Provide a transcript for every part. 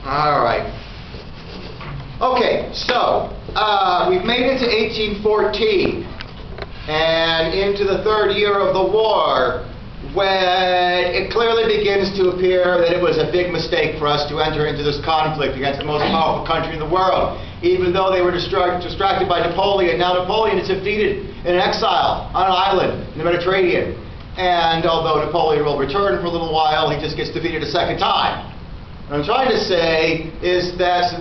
All right. Okay, so we've made it to 1814 and into the third year of the war, when it clearly begins to appear that it was a big mistake for us to enter into this conflict against the most powerful country in the world. Even though they were distracted by Napoleon, now Napoleon is defeated in exile on an island in the Mediterranean. And although Napoleon will return for a little while, he just gets defeated a second time. What I'm trying to say is that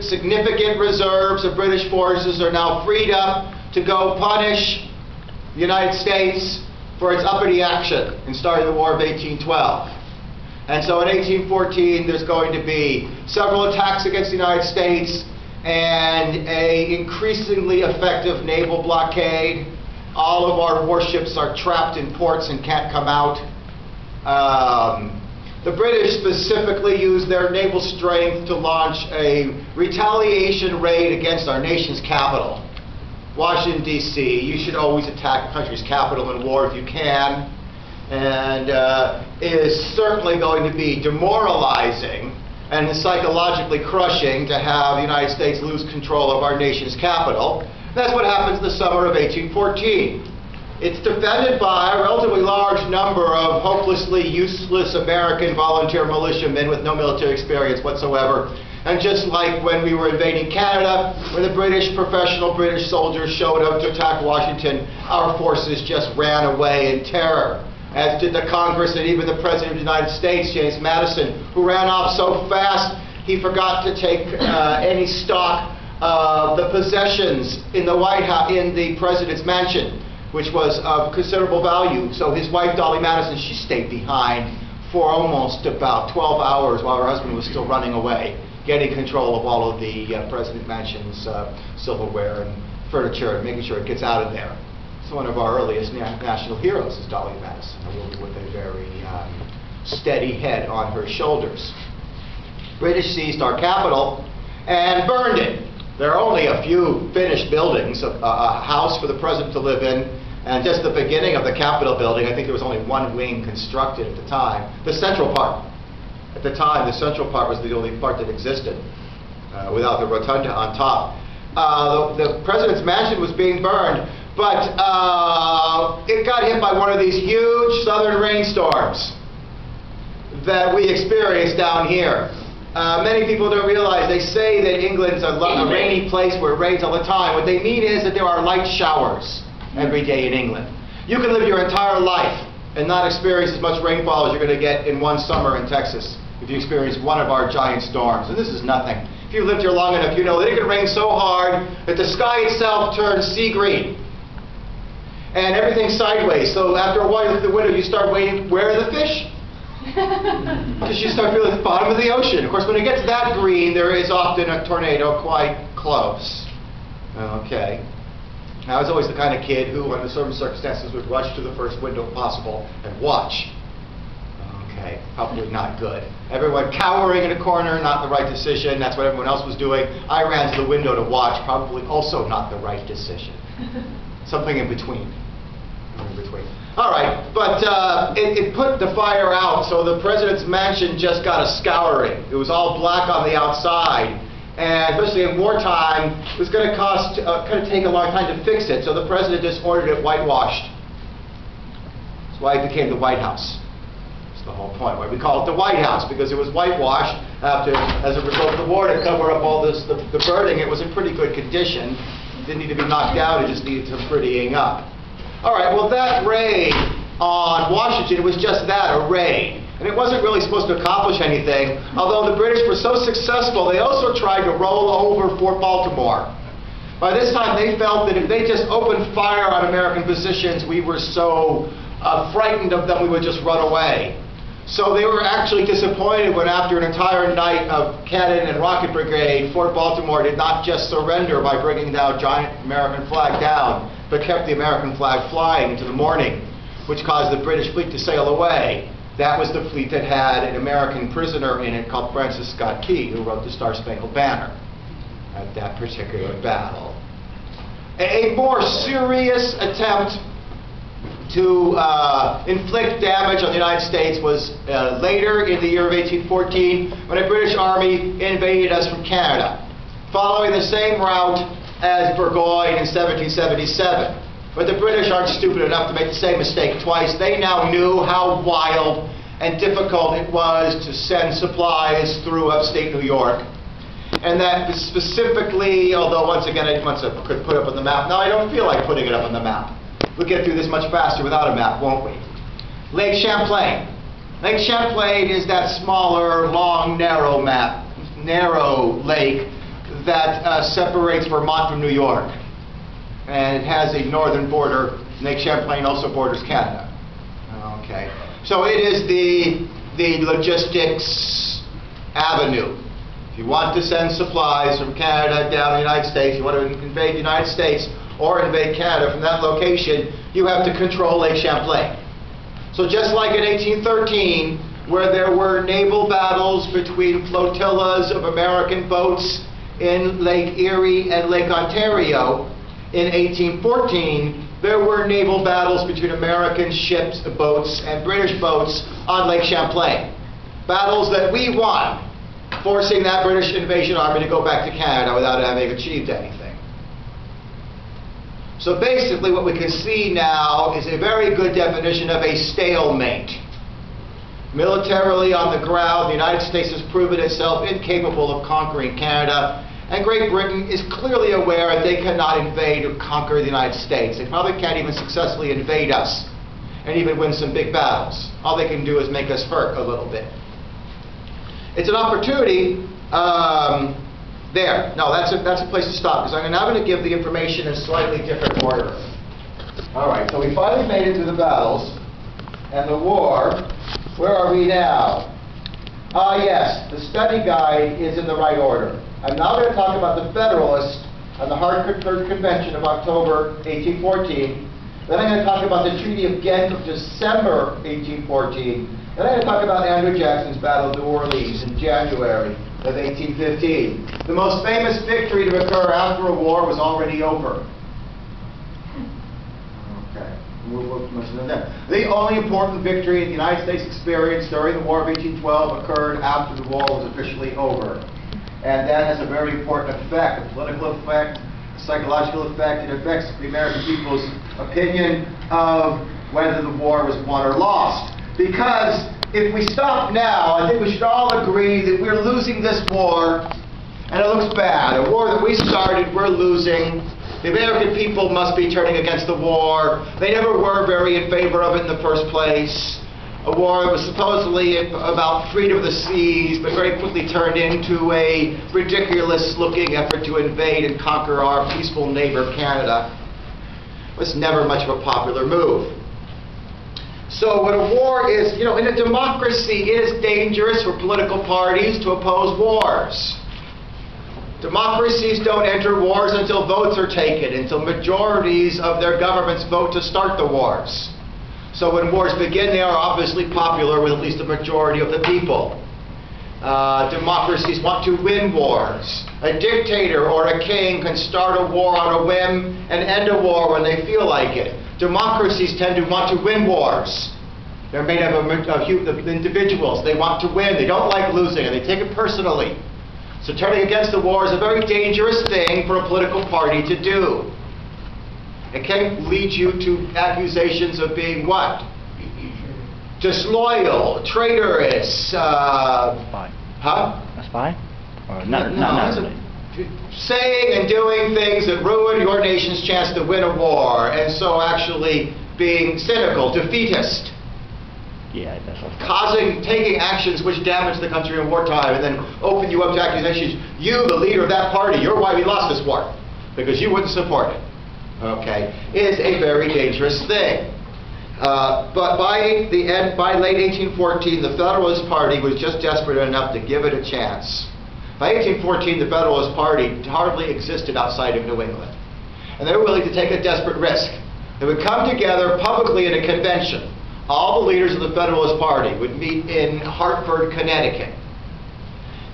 significant reserves of British forces are now freed up to go punish the United States for its uppity action in starting the War of 1812. And so in 1814, there's going to be several attacks against the United States and an increasingly effective naval blockade. All of our warships are trapped in ports and can't come out. The British specifically used their naval strength to launch a retaliation raid against our nation's capital, Washington, D.C. You should always attack a country's capital in war if you can. And it is certainly going to be demoralizing and psychologically crushing to have the United States lose control of our nation's capital. That's what happens in the summer of 1814. It's defended by a relatively large number of hopelessly useless American volunteer militiamen with no military experience whatsoever. And just like when we were invading Canada, when the professional British soldiers showed up to attack Washington, our forces just ran away in terror, as did the Congress and even the President of the United States, James Madison, who ran off so fast he forgot to take any stock of the possessions in the White House, in the President's mansion, which was of considerable value. So his wife, Dolly Madison, she stayed behind for almost about 12 hours while her husband was still running away, getting control of all of the President Mansion's silverware and furniture and making sure it gets out of there. So one of our earliest national heroes is Dolly Madison, a woman with a very steady head on her shoulders. British seized our capital and burned it. There are only a few finished buildings, a house for the president to live in, and just the beginning of the Capitol building. I think there was only one wing constructed at the time. The central part. At the time, the central part was the only part that existed, without the rotunda on top. The president's mansion was being burned, but it got hit by one of these huge southern rainstorms that we experienced down here. Many people don't realize, they say that England's a rainy place where it rains all the time. What they mean is that there are light showers every day in England. You can live your entire life and not experience as much rainfall as you're going to get in one summer in Texas if you experience one of our giant storms. And this is nothing. If you've lived here long enough, you know that it can rain so hard that the sky itself turns sea green and everything's sideways. So after a while, you look at the window, you start waiting, where are the fish? Because you start feeling the bottom of the ocean. Of course, when it gets that green, there is often a tornado quite close. Okay. I was always the kind of kid who, under certain circumstances, would rush to the first window possible and watch. Okay, probably not good. Everyone cowering in a corner, not the right decision. That's what everyone else was doing. I ran to the window to watch, probably also not the right decision. Something in between. All right, but it put the fire out, so the president's mansion just got a scouring. It was all black on the outside, and especially in wartime, it was going to take a long time to fix it. So the president just ordered it whitewashed. That's why it became the White House. That's the whole point. Why we call it the White House, because it was whitewashed as a result of the war to cover up all the burning. It was in pretty good condition. It didn't need to be knocked down. It just needed some prettying up. All right, well, that raid on Washington was just that, a raid. And it wasn't really supposed to accomplish anything. Although the British were so successful, they also tried to roll over Fort Baltimore. By this time, they felt that if they just opened fire on American positions, we were so frightened of them, we would just run away. So they were actually disappointed when, after an entire night of cannon and rocket brigade, Fort Baltimore did not just surrender by bringing down giant American flag down, but kept the American flag flying into the morning, which caused the British fleet to sail away. That was the fleet that had an American prisoner in it called Francis Scott Key, who wrote the Star-Spangled Banner at that particular battle. A more serious attempt to inflict damage on the United States was later in the year of 1814 when a British army invaded us from Canada, following the same route as Burgoyne in 1777. But the British aren't stupid enough to make the same mistake twice. They now knew how wild and difficult it was to send supplies through upstate New York. And that specifically, although once again I could put up on the map. Now I don't feel like putting it up on the map. We'll get through this much faster without a map, won't we? Lake Champlain. Lake Champlain is that smaller, long, narrow lake that separates Vermont from New York. And it has a northern border. Lake Champlain also borders Canada. Okay. So it is the logistics avenue. If you want to send supplies from Canada down to the United States, you want to invade the United States or invade Canada from that location, you have to control Lake Champlain. So just like in 1813, where there were naval battles between flotillas of American boats in Lake Erie and Lake Ontario, in 1814, there were naval battles between American ships, boats, and British boats on Lake Champlain. Battles that we won, forcing that British invasion army to go back to Canada without having achieved anything. So basically what we can see now is a very good definition of a stalemate. Militarily on the ground, the United States has proven itself incapable of conquering Canada, and Great Britain is clearly aware that they cannot invade or conquer the United States. They probably can't even successfully invade us and even win some big battles. All they can do is make us hurt a little bit. It's an opportunity there. No, that's a place to stop, because I'm now going to give the information in a slightly different order. All right, so we finally made it through the battles and the war. Where are we now? Yes, the study guide is in the right order. I'm now going to talk about the Federalists and the Hartford Convention of October 1814. Then I'm going to talk about the Treaty of Ghent of December 1814. Then I'm going to talk about Andrew Jackson's Battle of New Orleans in January of 1815. The most famous victory to occur after a war was already over. Okay. The only important victory the United States experienced during the War of 1812 occurred after the war was officially over. And that has a very important effect, a political effect, a psychological effect. It affects the American people's opinion of whether the war was won or lost. Because if we stop now, I think we should all agree that we're losing this war, and it looks bad. A war that we started, we're losing. The American people must be turning against the war. They never were very in favor of it in the first place. A war that was supposedly about freedom of the seas, but very quickly turned into a ridiculous-looking effort to invade and conquer our peaceful neighbor, Canada. It was never much of a popular move. So what a war is, in a democracy, it is dangerous for political parties to oppose wars. Democracies don't enter wars until votes are taken, until majorities of their governments vote to start the wars. So when wars begin, they are obviously popular with at least a majority of the people. Democracies want to win wars. A dictator or a king can start a war on a whim and end a war when they feel like it. Democracies tend to want to win wars. They're made up of individuals. They want to win. They don't like losing, and they take it personally. So turning against the war is a very dangerous thing for a political party to do. It can lead you to accusations of being what? Disloyal, traitorous. Spy. Huh? A spy? Or not really. Saying and doing things that ruin your nation's chance to win a war, and so actually being cynical, defeatist. Yeah, that's taking actions which damage the country in wartime, and then open you up to accusations. You, the leader of that party, you're why we lost this war, because you wouldn't support it. Okay, is a very dangerous thing. But by late 1814, the Federalist Party was just desperate enough to give it a chance. By 1814, the Federalist Party hardly existed outside of New England. And they were willing to take a desperate risk. They would come together publicly in a convention. All the leaders of the Federalist Party would meet in Hartford, Connecticut,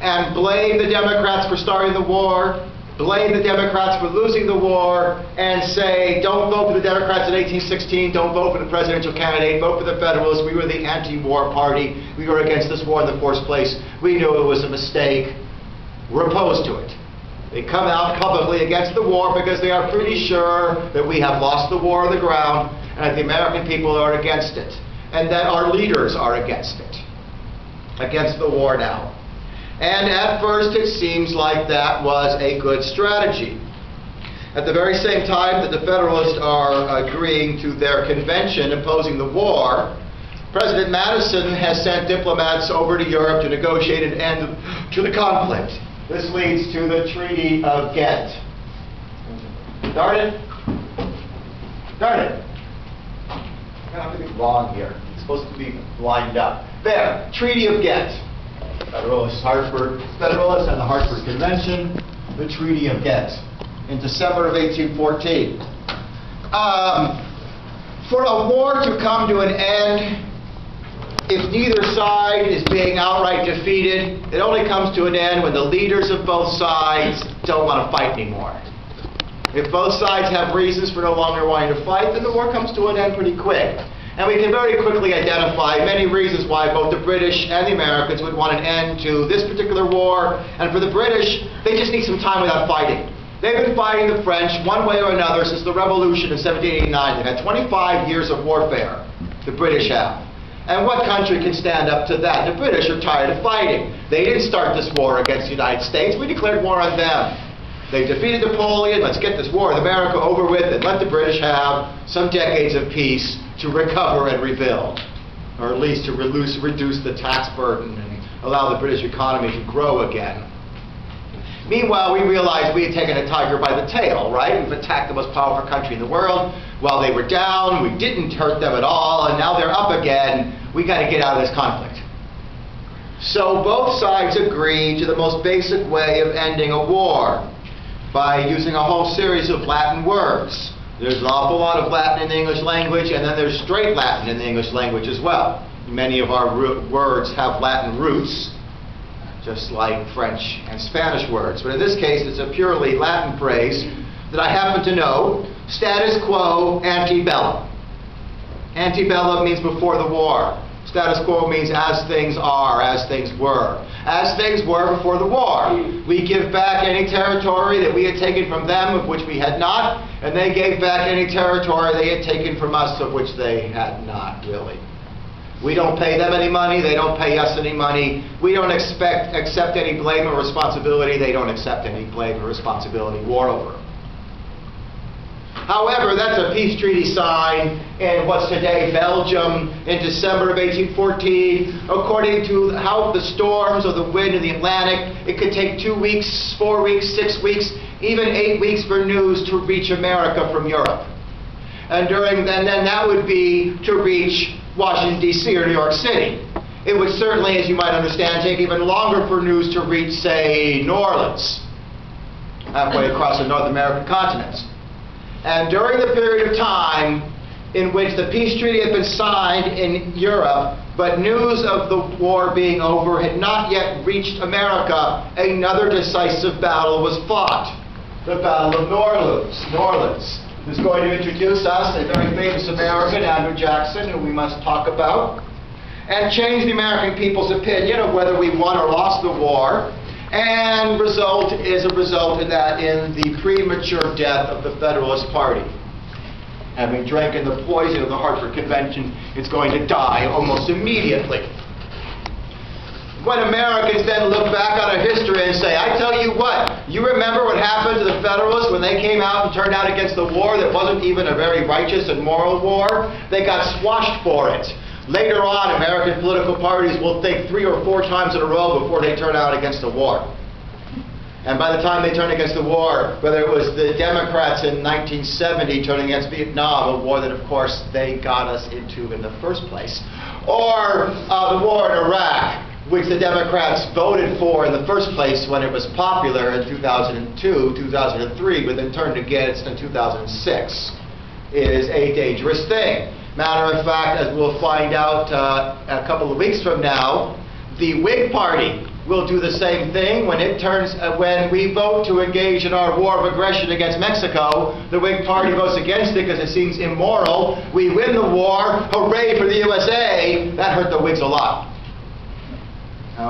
and blame the Democrats for starting the war, blame the Democrats for losing the war, and say, don't vote for the Democrats in 1816, don't vote for the presidential candidate, vote for the Federalists, we were the anti-war party, we were against this war in the first place, we knew it was a mistake, we're opposed to it. They come out publicly against the war because they are pretty sure that we have lost the war on the ground, and that the American people are against it, and that our leaders are against it, against the war now. And at first it seems like that was a good strategy. At the very same time that the Federalists are agreeing to their convention opposing the war, President Madison has sent diplomats over to Europe to negotiate an end to the conflict. This leads to the Treaty of Ghent. Darn it. Darn it. I'm going to have to be wrong here. It's supposed to be lined up. There, Treaty of Ghent. Federalist and the Hartford Convention, the Treaty of Ghent, in December of 1814. For a war to come to an end, if neither side is being outright defeated, it only comes to an end when the leaders of both sides don't want to fight anymore. If both sides have reasons for no longer wanting to fight, then the war comes to an end pretty quick. And we can very quickly identify many reasons why both the British and the Americans would want an end to this particular war. And for the British, they just need some time without fighting. They've been fighting the French one way or another since the Revolution in 1789. They've had 25 years of warfare, the British have. And what country can stand up to that? The British are tired of fighting. They didn't start this war against the United States. We declared war on them. They defeated Napoleon. Let's get this war with America over with and let the British have some decades of peace to recover and rebuild, or at least to reduce the tax burden and allow the British economy to grow again. Meanwhile, we realized we had taken a tiger by the tail, right? We've attacked the most powerful country in the world. While they were down, we didn't hurt them at all, and now they're up again. We got to get out of this conflict. So both sides agreed to the most basic way of ending a war by using a whole series of Latin words. There's an awful lot of Latin in the English language, and then there's straight Latin in the English language as well. Many of our words have Latin roots, just like French and Spanish words. But in this case, it's a purely Latin phrase that I happen to know: status quo ante bellum. Ante bellum means before the war. Status quo means as things are, as things were. As things were before the war. We give back any territory that we had taken from them, of which we had not, and they gave back any territory they had taken from us, of which they had not, really. We don't pay them any money, they don't pay us any money. We don't accept any blame or responsibility, they don't accept any blame or responsibility. War over. However, that's a peace treaty signed in what's today Belgium in December of 1814. According to how the storms or the wind in the Atlantic, it could take 2 weeks, 4 weeks, 6 weeks, even 8 weeks for news to reach America from Europe. And then that would be to reach Washington, D.C. or New York City. It would certainly, as you might understand, take even longer for news to reach, say, New Orleans, halfway across the North American continent. And during the period of time in which the peace treaty had been signed in Europe, but news of the war being over had not yet reached America, another decisive battle was fought, the Battle of New Orleans. Who's going to introduce us, a very famous American, Andrew Jackson, who we must talk about, and change the American people's opinion of whether we won or lost the war. And result in the premature death of the Federalist Party. Having drank the poison of the Hartford Convention, it's going to die almost immediately. When Americans then look back on our history and say, I tell you what, you remember what happened to the Federalists when they came out and turned out against the war that wasn't even a very righteous and moral war? They got squashed for it. Later on, American political parties will think 3 or 4 times in a row before they turn out against the war. And by the time they turn against the war, whether it was the Democrats in 1970 turning against Vietnam, a war that, of course, they got us into in the first place, or the war in Iraq, which the Democrats voted for in the first place when it was popular in 2002, 2003, but then turned against in 2006, is a dangerous thing. Matter of fact, as we'll find out a couple of weeks from now, The Whig Party will do the same thing when we vote to engage in our war of aggression against Mexico. The Whig Party votes against it because it seems immoral. We win the war, hooray for the USA. That hurt the Whigs a lot.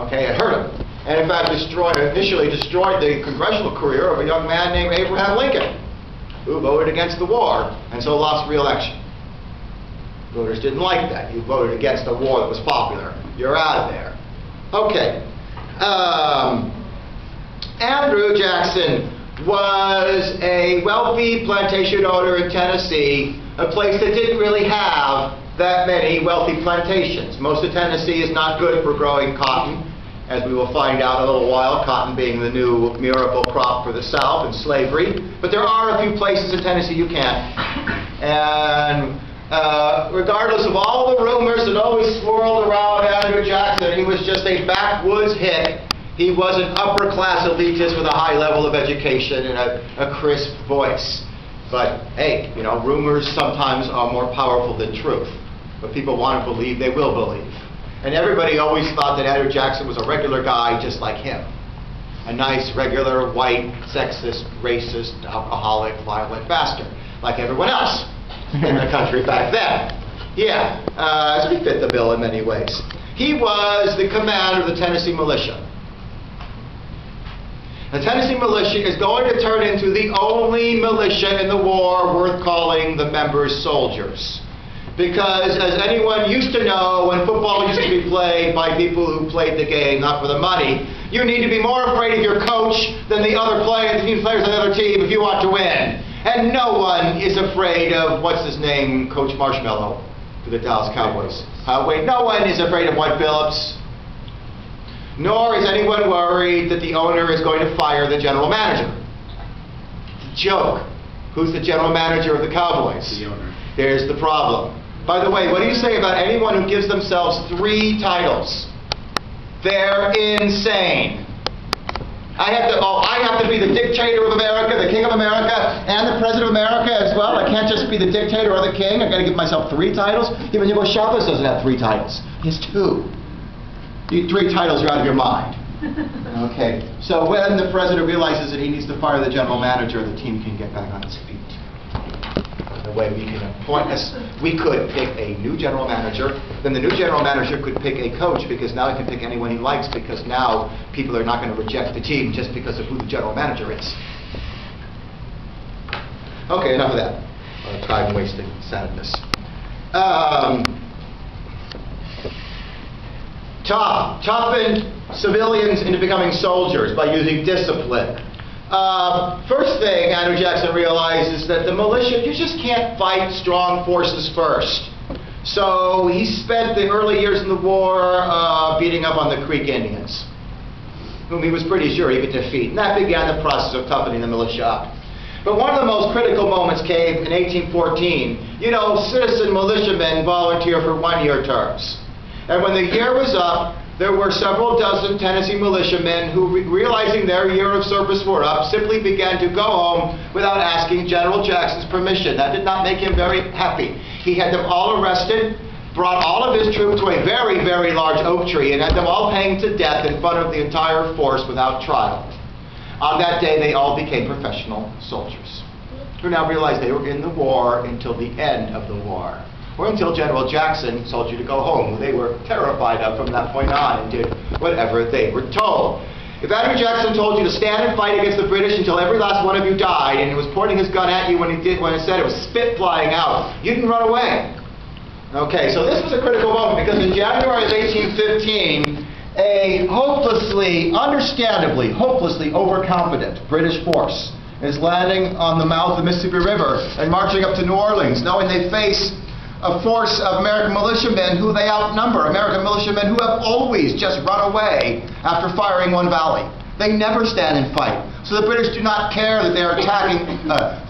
Okay, it hurt them. And in fact, initially destroyed the congressional career of a young man named Abraham Lincoln, who voted against the war and so lost re-election. Voters didn't like that. You voted against a war that was popular. You're out of there. Okay. Andrew Jackson was a wealthy plantation owner in Tennessee, a place that didn't really have that many wealthy plantations. Most of Tennessee is not good for growing cotton, as we will find out in a little while, cotton being the new miracle crop for the South and slavery. But there are a few places in Tennessee you can. And regardless of all the rumors that always swirled around Andrew Jackson, he was just a backwoods hick. He was an upper-class elitist with a high level of education and a crisp voice. But hey, you know, rumors sometimes are more powerful than truth. But people want to believe, they will believe. And everybody always thought that Andrew Jackson was a regular guy just like him. A nice, regular, white, sexist, racist, alcoholic, violent bastard, like everyone else in the country back then. Yeah, so he fit the bill in many ways. He was the commander of the Tennessee militia. The Tennessee militia is going to turn into the only militia in the war worth calling the members soldiers. Because as anyone used to know, when football used to be played by people who played the game, not for the money, you need to be more afraid of your coach than the other players, the players on the other team if you want to win. And no one is afraid of, what's his name, Coach Marshmallow for the Dallas Cowboys. Wait, no one is afraid of White Phillips. Nor is anyone worried that the owner is going to fire the general manager. It's a joke. Who's the general manager of the Cowboys? The owner. There's the problem. By the way, what do you say about anyone who gives themselves 3 titles? They're insane. I have to be the dictator of America, the king of America, and the president of America as well. I can't just be the dictator or the king. I've got to give myself 3 titles. Even Hugo Chavez doesn't have 3 titles. He has 2. 3 titles are out of your mind. Okay. So when the president realizes that he needs to fire the general manager, the team can get back on its feet. The way we can appoint us, we could pick a new general manager, then the new general manager could pick a coach, because now he can pick anyone he likes, because now people are not going to reject the team just because of who the general manager is. Okay, enough of that. Time-wasting sadness. Toughen civilians into becoming soldiers by using discipline. First thing Andrew Jackson realized is that the militia, you just can't fight strong forces first. So he spent the early years in the war beating up on the Creek Indians, whom he was pretty sure he could defeat. And that began the process of toughening the militia up. But one of the most critical moments came in 1814. You know, citizen militiamen volunteer for 1-year terms. And when the year was up, there were several dozen Tennessee militiamen who, realizing their year of service were up, simply began to go home without asking General Jackson's permission. That did not make him very happy. He had them all arrested, brought all of his troops to a very, very large oak tree, and had them all hanged to death in front of the entire force without trial. On that day, they all became professional soldiers, who now realized they were in the war until the end of the war, or until General Jackson told you to go home, who they were terrified of from that point on and did whatever they were told. If Andrew Jackson told you to stand and fight against the British until every last one of you died, and he was pointing his gun at you when it said it was spit flying out, you didn't run away. Okay, so this was a critical moment, because in January of 1815, a understandably hopelessly overconfident British force is landing on the mouth of the Mississippi River and marching up to New Orleans, knowing they face a force of American militiamen who they outnumber, American militiamen who have always just run away after firing one volley. They never stand and fight. So the British do not care that they are attacking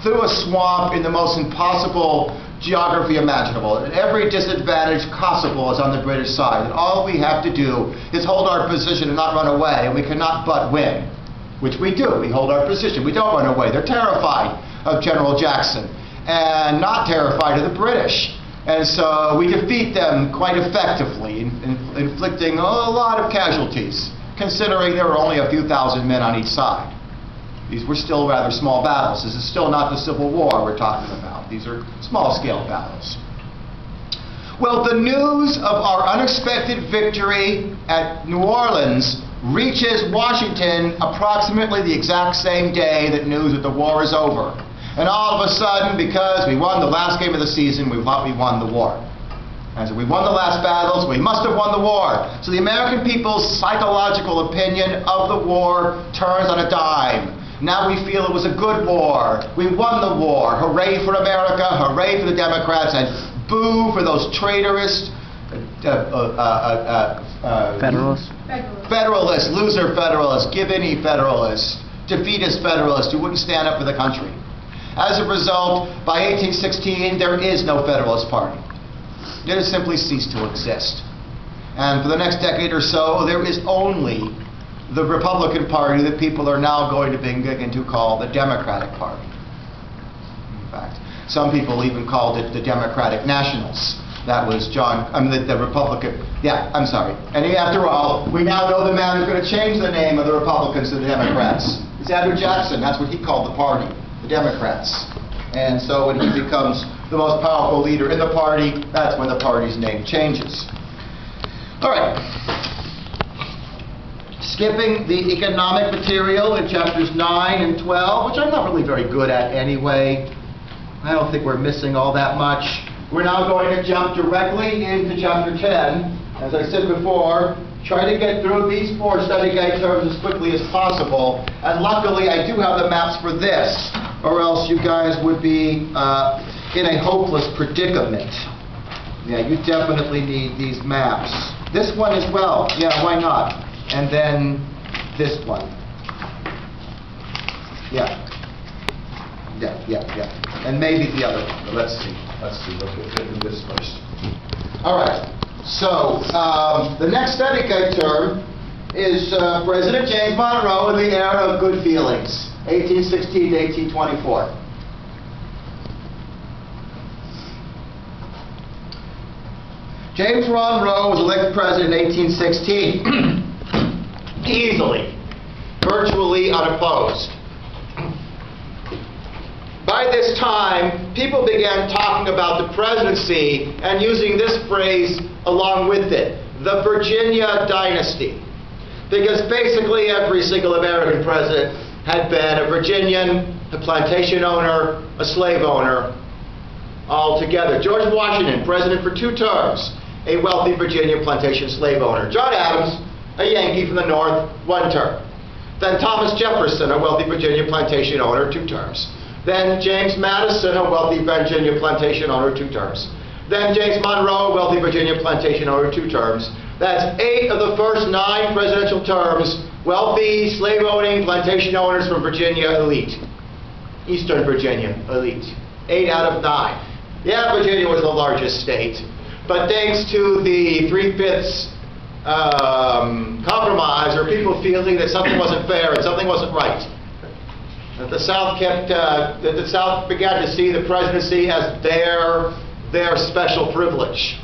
through a swamp in the most impossible geography imaginable. And every disadvantage possible is on the British side. And all we have to do is hold our position and not run away, and we cannot but win. Which we do. We hold our position. We don't run away. They're terrified of General Jackson and not terrified of the British. And so we defeat them quite effectively, inflicting a lot of casualties, considering there were only a few thousand men on each side. These were still rather small battles. This is still not the Civil War we're talking about. These are small-scale battles. Well, the news of our unexpected victory at New Orleans reaches Washington approximately the exact same day that news that the war is over. And all of a sudden, because we won the last game of the season, we thought we won the war. And so we won the last battles, we must have won the war. So the American people's psychological opinion of the war turns on a dime. Now we feel it was a good war. We won the war. Hooray for America, hooray for the Democrats, and boo for those traitorous Federalists? Federalists, loser Federalists, give-any Federalists, defeatist Federalists who wouldn't stand up for the country. As a result, by 1816, there is no Federalist Party. It has simply ceased to exist. And for the next decade or so, there is only the Republican Party that people are now going to begin to call the Democratic Party. In fact, some people even called it the Democratic Nationals. That was the Republican, I'm sorry. And after all, we now know the man who's going to change the name of the Republicans to the Democrats. It's Andrew Jackson. That's what he called the party, the Democrats. And so when he becomes the most powerful leader in the party, that's when the party's name changes. All right. Skipping the economic material in chapters 9 and 12, which I'm not really very good at anyway. I don't think we're missing all that much. We're now going to jump directly into chapter 10. As I said before, try to get through these 4 study guide terms as quickly as possible. And luckily, I do have the maps for this, or else you guys would be in a hopeless predicament. Yeah, you definitely need these maps. This one as well. Yeah, why not? And then this one. Yeah. And maybe the other one, but let's see. Let's do this first. All right. So, the next study guide term is President James Monroe in the era of good feelings, 1816 to 1824. James Monroe was elected president in 1816, easily, virtually unopposed. By this time, people began talking about the presidency and using this phrase along with it, the Virginia dynasty. Because basically every single American president had been a Virginian, a plantation owner, a slave owner, all together. George Washington, president for 2 terms, a wealthy Virginia plantation slave owner. John Adams, a Yankee from the North, 1 term. Then Thomas Jefferson, a wealthy Virginia plantation owner, 2 terms. Then James Madison, a wealthy Virginia plantation owner, 2 terms. Then James Monroe, a wealthy Virginia plantation owner, 2 terms. That's 8 of the first 9 presidential terms, wealthy, slave-owning plantation owners from Virginia elite. Eastern Virginia elite. 8 out of 9. Yeah, Virginia was the largest state. But thanks to the 3/5 compromise, or people feeling that something wasn't fair and something wasn't right, that the South began to see the presidency as their special privilege.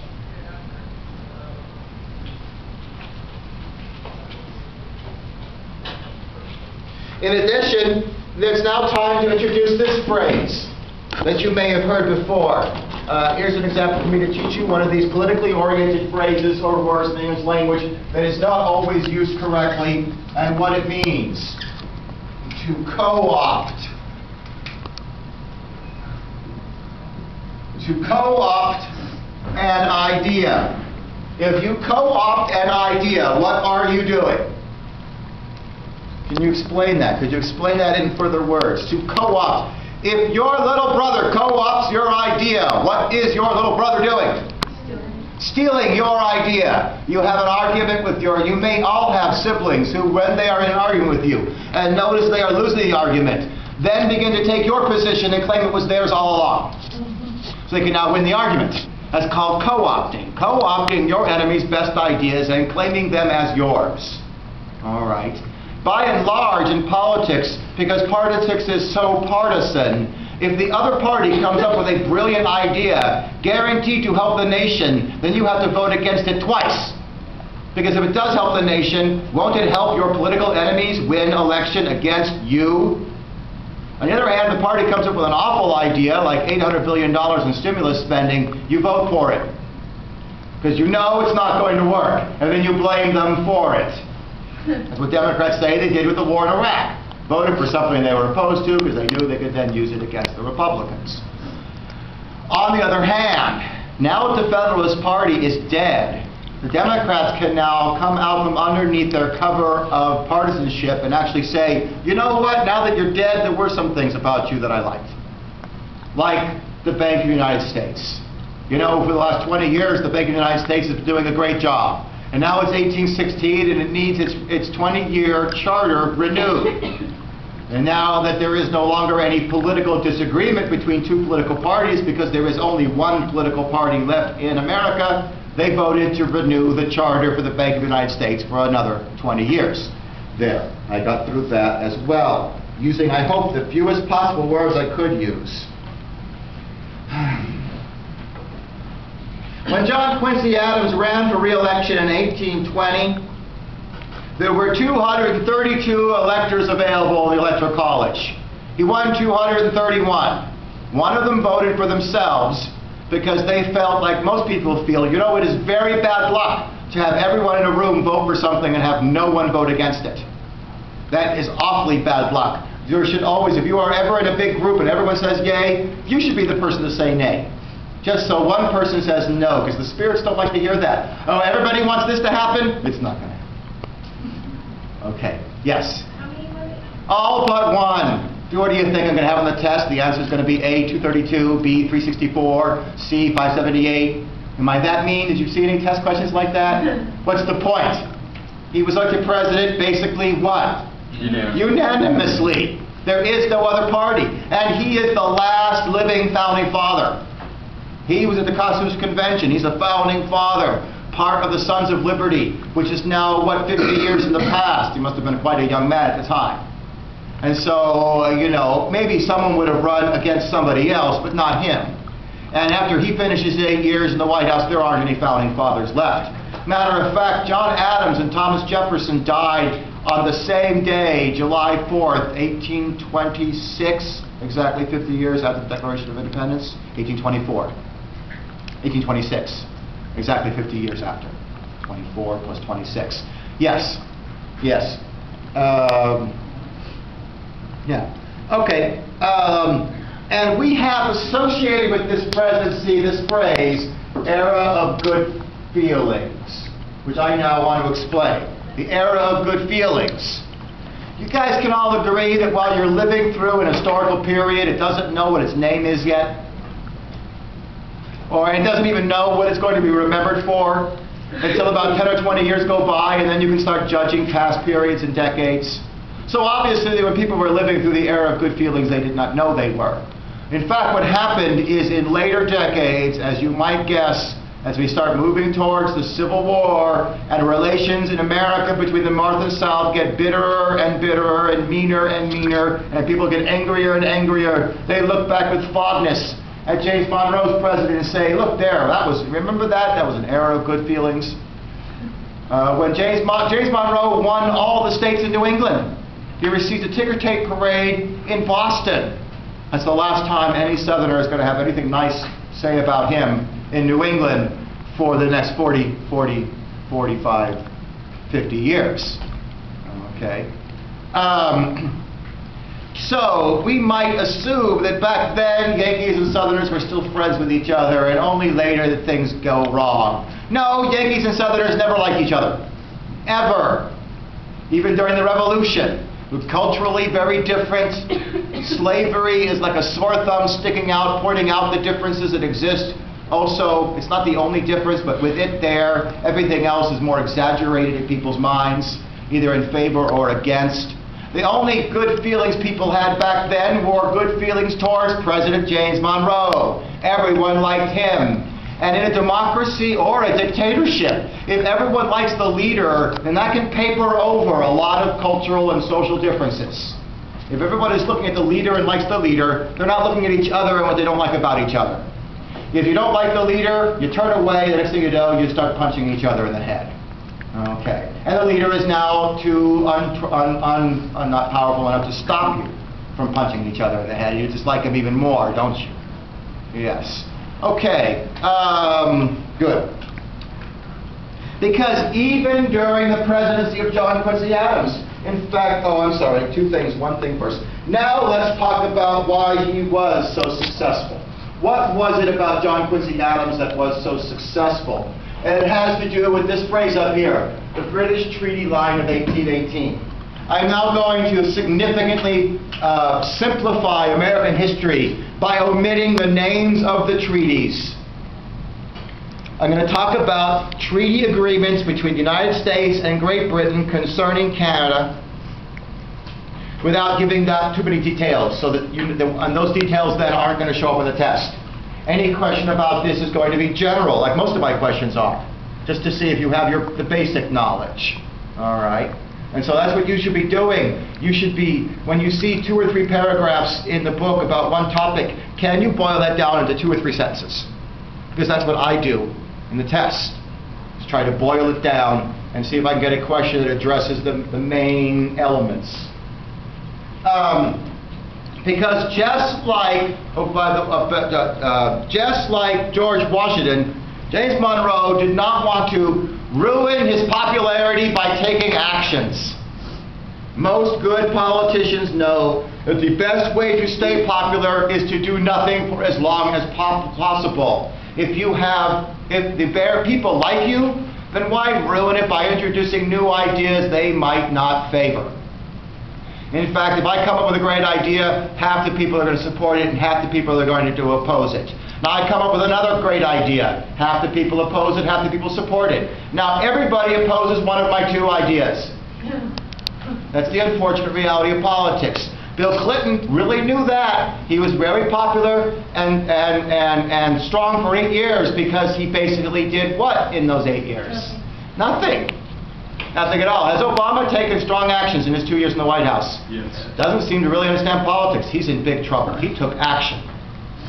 In addition, it's now time to introduce this phrase that you may have heard before. Here's an example for me to teach you one of these politically oriented phrases, or worse, in English language, that is not always used correctly, and what it means. To co-opt. To co-opt an idea. If you co-opt an idea, what are you doing? Can you explain that? Could you explain that in further words? To co-opt. If your little brother co-opts your idea, what is your little brother doing? Stealing your idea. You have an argument with you may all have siblings who, when they are in an argument with you, and notice they are losing the argument, then begin to take your position and claim it was theirs all along. So they can now win the argument. That's called co-opting. Co-opting your enemy's best ideas and claiming them as yours. All right. By and large in politics, because politics is so partisan, If the other party comes up with a brilliant idea, guaranteed to help the nation, then you have to vote against it twice. Because if it does help the nation, won't it help your political enemies win election against you? On the other hand, the party comes up with an awful idea, like $800 billion in stimulus spending, you vote for it. Because you know it's not going to work, and then you blame them for it. That's what Democrats say they did with the war in Iraq. Voted for something they were opposed to because they knew they could then use it against the Republicans. On the other hand, now that the Federalist Party is dead, the Democrats can now come out from underneath their cover of partisanship and actually say, you know what, now that you're dead, there were some things about you that I liked. Like the Bank of the United States. You know, for the last 20 years, the Bank of the United States has been doing a great job. And now it's 1816 and it needs its 20-year charter renewed. And now that there is no longer any political disagreement between two political parties because there is only one political party left in America, they voted to renew the charter for the Bank of the United States for another 20 years. There, I got through that as well, using, I hope, the fewest possible words I could use. When John Quincy Adams ran for re-election in 1820, there were 232 electors available in the Electoral College. He won 231. One of them voted for themselves because they felt like most people feel, you know, it is very bad luck to have everyone in a room vote for something and have no one vote against it. That is awfully bad luck. You should always, if you are ever in a big group and everyone says yay, you should be the person to say nay. Just so one person says no, because the spirits don't like to hear that. Oh, everybody wants this to happen? It's not going to happen. Okay, yes? How many were it? All but one. What do you think I'm going to have on the test? The answer is going to be A, 232, B, 364, C, 578. Am I that mean? Did you see any test questions like that? What's the point? He was elected president basically what? Unanimously. There is no other party. And he is the last living founding father. He was at the Constitutional Convention. He's a founding father, part of the Sons of Liberty, which is now, what, 50 years in the past. He must have been quite a young man at the time. And so, you know, maybe someone would have run against somebody else, but not him. And after he finishes 8 years in the White House, there aren't any founding fathers left. Matter of fact, John Adams and Thomas Jefferson died on the same day, July 4th, 1826, exactly 50 years after the Declaration of Independence, 1824. 1826, exactly 50 years after. 24 plus 26. Yes, yes. Yeah. Okay. And we have associated with this presidency this phrase, era of good feelings, which I now want to explain. The era of good feelings. You guys can all agree that while you're living through an historical period, it doesn't know what its name is yet? Or it doesn't even know what it's going to be remembered for until about 10 or 20 years go by, and then you can start judging past periods and decades. So obviously, when people were living through the era of good feelings, they did not know they were. In fact, what happened is in later decades, as you might guess, as we start moving towards the Civil War and relations in America between the North and South get bitterer and bitterer and meaner, and people get angrier and angrier, they look back with fondness at James Monroe's president and say, look there, remember that? That was an era of good feelings. When James Monroe won all the states in New England, he received a ticker tape parade in Boston. That's the last time any Southerner is going to have anything nice to say about him in New England for the next 40, 45, 50 years. Okay. So we might assume that back then Yankees and Southerners were still friends with each other, and only later that things go wrong. No, Yankees and Southerners never liked each other. Ever. Even during the Revolution. We're culturally very different. Slavery is like a sore thumb sticking out, pointing out the differences that exist. Also, it's not the only difference, but with it there, everything else is more exaggerated in people's minds, either in favor or against. The only good feelings people had back then were good feelings towards President James Monroe. Everyone liked him. And in a democracy or a dictatorship, if everyone likes the leader, then that can paper over a lot of cultural and social differences. If everybody's looking at the leader and likes the leader, they're not looking at each other and what they don't like about each other. If you don't like the leader, you turn away, the next thing you know, you start punching each other in the head. Okay. And the leader is now not powerful enough to stop you from punching each other in the head. You dislike him even more, don't you? Yes. Okay. Good. Because even during the presidency of John Quincy Adams, in fact, two things, one thing first. Now let's talk about why he was so successful. What was it about John Quincy Adams that was so successful? And it has to do with this phrase up here, the British Treaty Line of 1818. I'm now going to significantly simplify American history by omitting the names of the treaties. I'm going to talk about treaty agreements between the United States and Great Britain concerning Canada without giving that too many details, so that and those details then aren't going to show up on the test. Any question about this is going to be general, like most of my questions are, just to see if you have the basic knowledge. All right? And so that's what you should be doing. You should be, when you see 2 or 3 paragraphs in the book about one topic, can you boil that down into 2 or 3 sentences? Because that's what I do in the test. Just try to boil it down and see if I can get a question that addresses the main elements. Because just like George Washington, James Monroe did not want to ruin his popularity by taking actions. Most good politicians know that the best way to stay popular is to do nothing for as long as possible. If the people like you, then why ruin it by introducing new ideas they might not favor? In fact, if I come up with a great idea, half the people are going to support it and half the people are going to oppose it. Now I come up with another great idea. Half the people oppose it, half the people support it. Now everybody opposes one of my 2 ideas. That's the unfortunate reality of politics. Bill Clinton really knew that. He was very popular and strong for 8 years because he basically did what in those 8 years? Nothing. Nothing at all. Has Obama taken strong actions in his 2 years in the White House? Yes. Doesn't seem to really understand politics. He's in big trouble. He took action.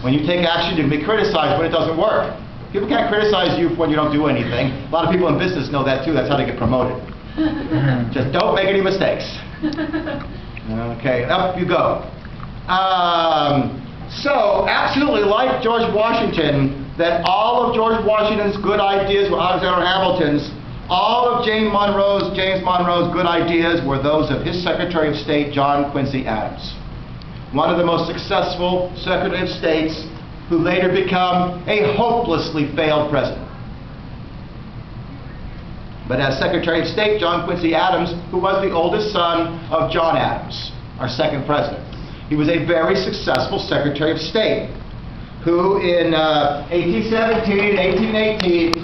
When you take action, you can be criticized when it doesn't work. People can't criticize you when you don't do anything. A lot of people in business know that too. That's how they get promoted. Just don't make any mistakes. Okay, up you go. So, absolutely like George Washington, that all of George Washington's good ideas were Alexander Hamilton's. All of James Monroe's good ideas were those of his Secretary of State, John Quincy Adams. One of the most successful Secretary of States who later became a hopelessly failed president. But as Secretary of State, John Quincy Adams, who was the oldest son of John Adams, our second president, he was a very successful Secretary of State who in 1817 and 1818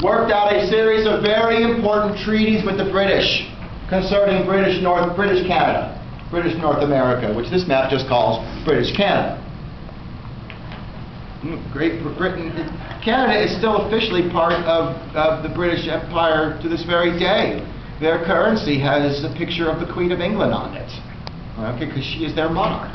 worked out a series of very important treaties with the British concerning British Canada, British North America, which this map just calls British Canada. Great Britain, Canada is still officially part of the British Empire to this very day. Their currency has a picture of the Queen of England on it, okay, because she is their monarch.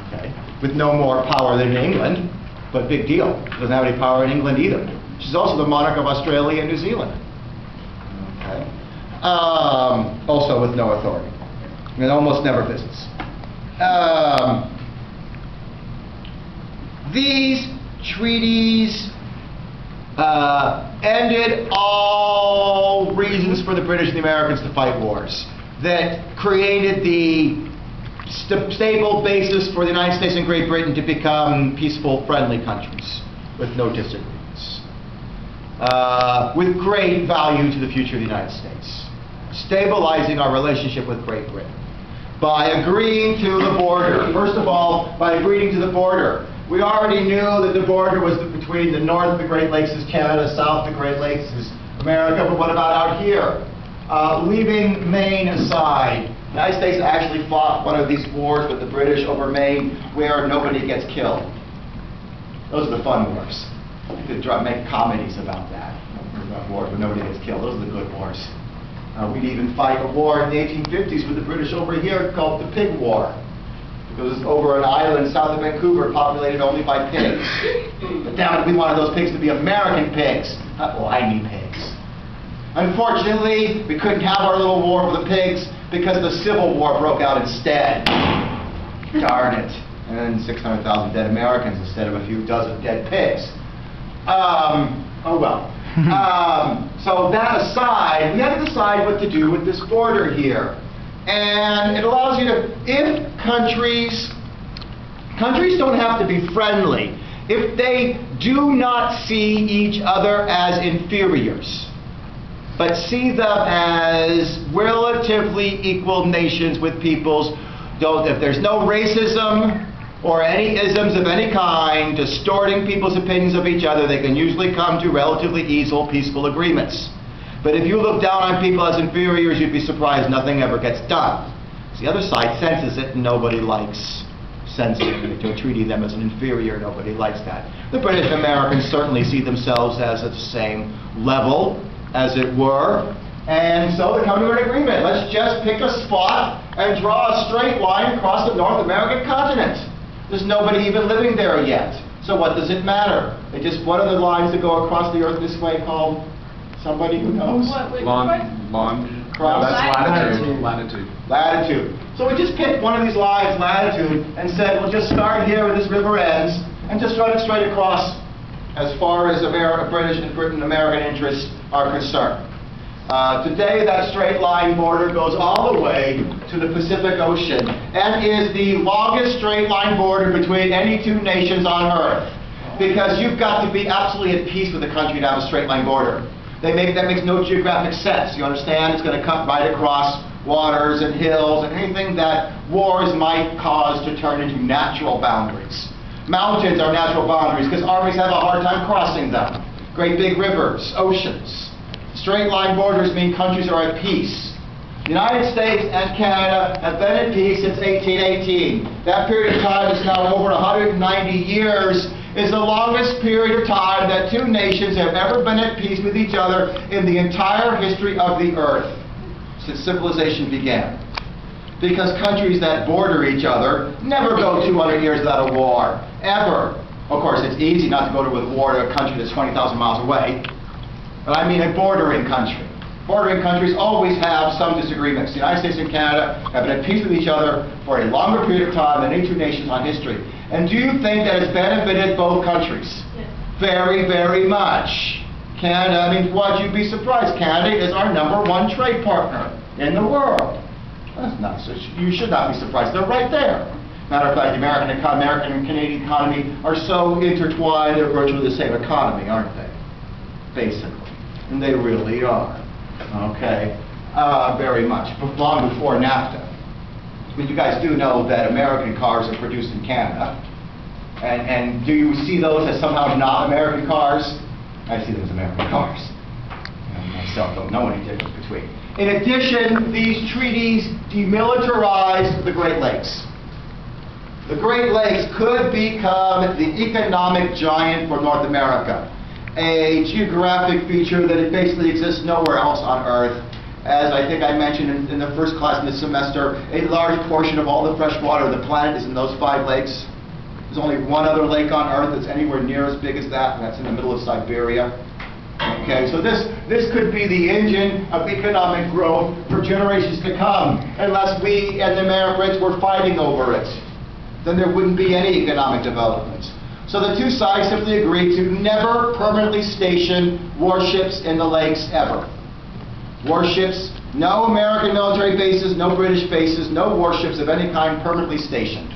Okay, with no more power than England, but big deal. Doesn't have any power in England either. She's also the monarch of Australia and New Zealand. Okay, also with no authority, and almost never visits. These treaties ended all reasons for the British and the Americans to fight wars, that created the stable basis for the United States and Great Britain to become peaceful, friendly countries with no disagreements, with great value to the future of the United States, stabilizing our relationship with Great Britain by agreeing to the border. First of all, by agreeing to the border. We already knew that the border was between the north of the Great Lakes is Canada, south of the Great Lakes is America, but what about out here? Leaving Maine aside, the United States actually fought one of these wars with the British over Maine where nobody gets killed. Those are the fun wars. You could make comedies about that. About wars where nobody gets killed. Those are the good wars. We'd even fight a war in the 1850s with the British over here called the Pig War. It was over an island south of Vancouver populated only by pigs. But damn it, we wanted those pigs to be American pigs, not whiny pigs. Unfortunately, we couldn't have our little war with the pigs because the Civil War broke out instead. Darn it. And then 600,000 dead Americans instead of a few dozen dead pigs. Oh well. So that aside, we have to decide what to do with this border here. And it allows you to, if countries don't have to be friendly, if they do not see each other as inferiors, but see them as relatively equal nations with peoples, if there's no racism or any isms of any kind distorting people's opinions of each other, they can usually come to relatively easy, peaceful agreements. But if you look down on people as inferiors, you'd be surprised nothing ever gets done. So the other side senses it, and nobody likes sensing it or treating them as an inferior. Nobody likes that. The British and Americans certainly see themselves as at the same level, as it were, and so they come to an agreement. Let's just pick a spot and draw a straight line across the North American continent. There's nobody even living there yet. So what does it matter? What are the lines that go across the earth this way called? Somebody who knows? Latitude. So we just picked one of these lines, latitude, and said we'll just start here where this river ends and just run it straight across as far as British and American interests are concerned. Today that straight line border goes all the way to the Pacific Ocean and is the longest straight line border between any two nations on earth, because you've got to be absolutely at peace with a country to have a straight line border. That makes no geographic sense. You understand? It's going to cut right across waters and hills and anything that wars might cause to turn into natural boundaries. Mountains are natural boundaries because armies have a hard time crossing them. Great big rivers, oceans. Straight line borders mean countries are at peace. The United States and Canada have been at peace since 1818. That period of time is now over 190 years. Is the longest period of time that two nations have ever been at peace with each other in the entire history of the earth since civilization began. Because countries that border each other never go 200 years without a war, ever. Of course, it's easy not to go to war to a country that's 20,000 miles away, but I mean a bordering country. Bordering countries always have some disagreements. The United States and Canada have been at peace with each other for a longer period of time than any two nations on history. And do you think that it's benefited both countries? Yes. Very, very much. Canada, I mean, you'd be surprised. Canada is our #1 trade partner in the world. That's not so. You should not be surprised. They're right there. Matter of fact, the American and Canadian economy are so intertwined, they're virtually the same economy, aren't they? Basically. And they really are. Okay? Very much. Long before NAFTA. I mean, you guys do know that American cars are produced in Canada. And do you see those as somehow not American cars? I see them as American cars. I myself don't know any difference between. In addition, these treaties demilitarized the Great Lakes. The Great Lakes could become the economic giant for North America. A geographic feature that it basically exists nowhere else on Earth. As I think I mentioned in the first class in this semester, a large portion of all the fresh water of the planet is in those 5 lakes. There's only one other lake on Earth that's anywhere near as big as that, and that's in the middle of Siberia. Okay, so this could be the engine of economic growth for generations to come, unless we and the Americans were fighting over it. Then there wouldn't be any economic development. So the two sides simply agreed to never permanently station warships in the lakes ever. Warships, no American military bases, no British bases, no warships of any kind permanently stationed.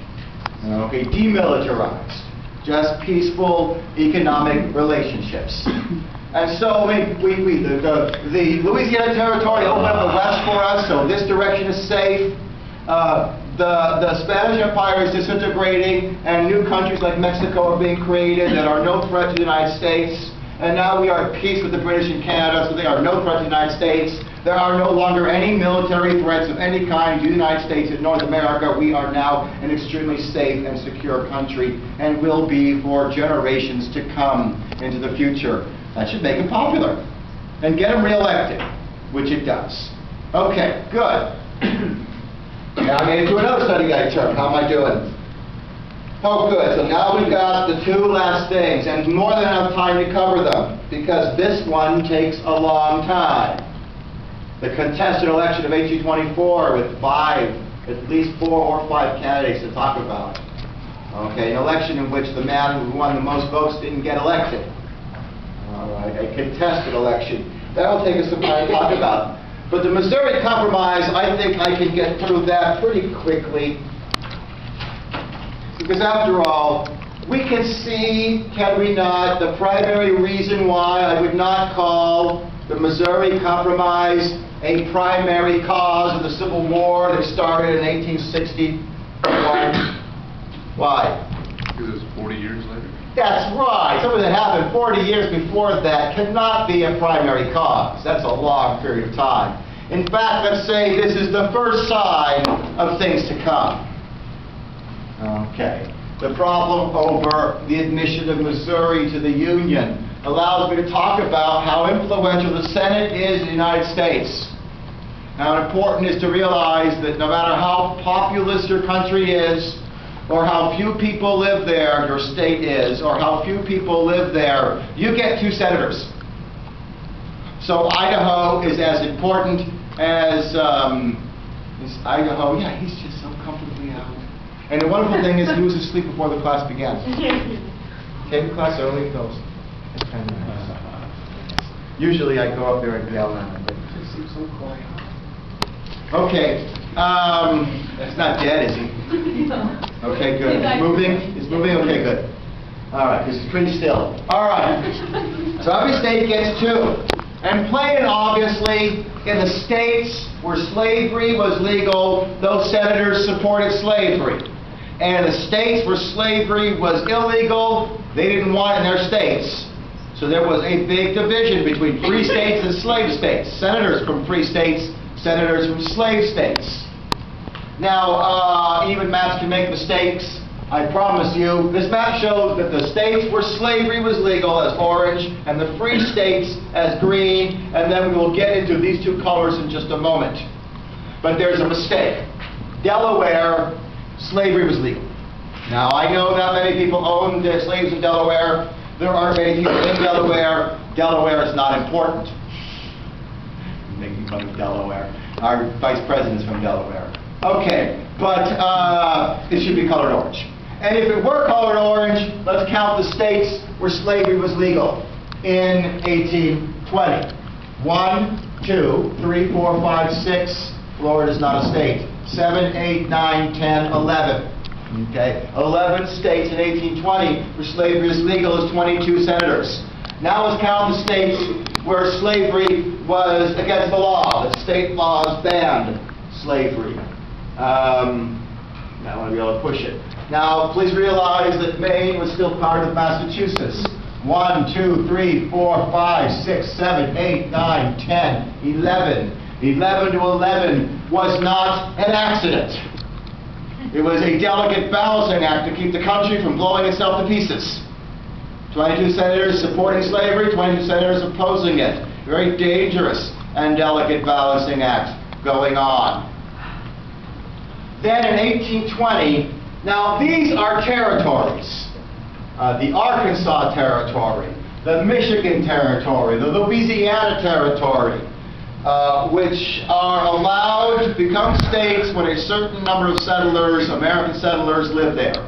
Okay, demilitarized. Just peaceful economic relationships. And so the Louisiana Territory opened up the west for us, so this direction is safe. The Spanish Empire is disintegrating, and new countries like Mexico are being created that are no threat to the United States. And now we are at peace with the British and Canada, so they are no threat to the United States. There are no longer any military threats of any kind to the United States and North America. We are now an extremely safe and secure country, and will be for generations to come into the future. That should make it popular and get them reelected, which it does. Okay, good. Now I'm getting to another study guide term. How am I doing? Oh, good. So now we've got the two last things, and more than enough time to cover them, because this one takes a long time. The contested election of 1824 with at least 4 or 5 candidates to talk about. Okay, an election in which the man who won the most votes didn't get elected. All right, a contested election. That'll take us some time to talk about. But the Missouri Compromise, I think I can get through that pretty quickly. Because after all, we can see, can we not, the primary reason why I would not call the Missouri Compromise a primary cause of the Civil War that started in 1861. Why? Because it's 40 years later. That's right. Something that happened 40 years before that cannot be a primary cause. That's a long period of time. In fact, let's say this is the first sign of things to come. Okay. The problem over the admission of Missouri to the Union allows me to talk about how influential the Senate is in the United States. How important it is to realize that no matter how populous your country is, or how few people live there, your state is, or how few people live there, you get 2 senators. So Idaho is as important as Idaho. Yeah, he's just so comfortably out. And the wonderful thing is he was asleep before the class began. Came to class early, goes. It's kind of nice. Usually I go up there and yell at him, but he seems so quiet. Okay, that's not dead, is he? Okay, good. It's moving? It's moving? Okay, good. All right, this is pretty still. All right. So every state gets 2. And plain and obviously, in the states where slavery was legal, those senators supported slavery. And in the states where slavery was illegal, they didn't want it in their states. So there was a big division between free states and slave states. Senators from free states, senators from slave states. Now, even maps can make mistakes. I promise you, this map shows that the states where slavery was legal as orange, and the free states as green, and then we will get into these 2 colors in just a moment. But there's a mistake. Delaware, slavery was legal. Now, I know not many people owned slaves in Delaware. There aren't many people in Delaware. Delaware is not important. I'm making fun of Delaware. Our vice president is from Delaware. Okay, but it should be colored orange. And if it were colored orange, let's count the states where slavery was legal in 1820. 1, 2, 3, 4, 5, 6. Florida is not a state. 7, 8, 9, 10, 11. Okay, 11 states in 1820 where slavery is legal is 22 senators. Now let's count the states where slavery was against the law. The state laws banned slavery. Now I want to be able to push it. Now, please realize that Maine was still part of Massachusetts. 1, 2, 3, 4, 5, 6, 7, 8, 9, 10, 11. 11 to 11 was not an accident. It was a delicate balancing act to keep the country from blowing itself to pieces. 22 senators supporting slavery, 22 senators opposing it. Very dangerous and delicate balancing act going on. Then in 1820, now these are territories. The Arkansas Territory, the Michigan Territory, the Louisiana Territory, which are allowed to become states when a certain number of settlers, American settlers, live there.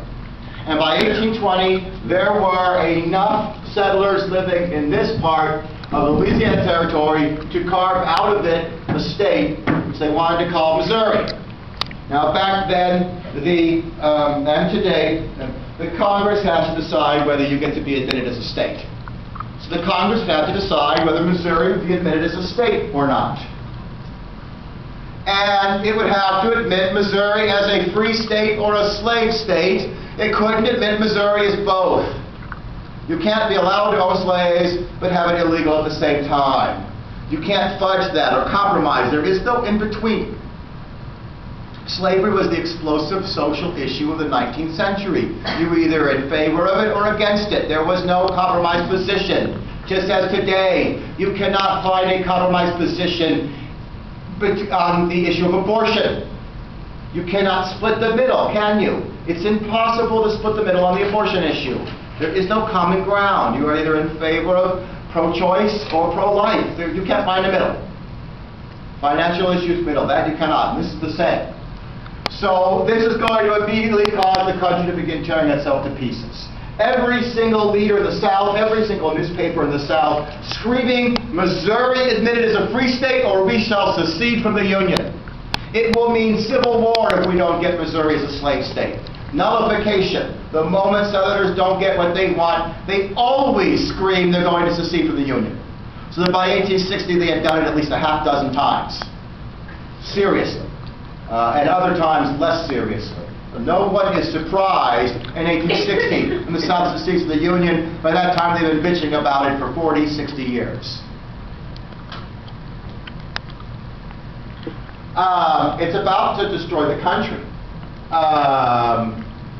And by 1820, there were enough settlers living in this part of the Louisiana Territory to carve out of it a state which they wanted to call Missouri. Now back then, and today, the Congress has to decide whether you get to be admitted as a state. So the Congress had to decide whether Missouri would be admitted as a state or not. And it would have to admit Missouri as a free state or a slave state. It couldn't admit Missouri as both. You can't be allowed to own slaves, but have it illegal at the same time. You can't fudge that or compromise. There is no in-between. Slavery was the explosive social issue of the 19th century. You were either in favor of it or against it. There was no compromise position. Just as today, you cannot find a compromise position on the issue of abortion. You cannot split the middle, can you? It's impossible to split the middle on the abortion issue. There is no common ground. You are either in favor of pro-choice or pro-life. You can't find a middle. Financial issues, middle. That you cannot. This is the same. So this is going to immediately cause the country to begin tearing itself to pieces. Every single leader in the South, every single newspaper in the South, screaming, Missouri admitted as a free state or we shall secede from the Union. It will mean civil war if we don't get Missouri as a slave state. Nullification. The moment Southerners don't get what they want, they always scream they're going to secede from the Union. So that by 1860 they had done it at least a half dozen times. Seriously. And other times less seriously. No one is surprised in 1860 when the South secedes from the Union. By that time they've been bitching about it for 40, 60 years. It's about to destroy the country.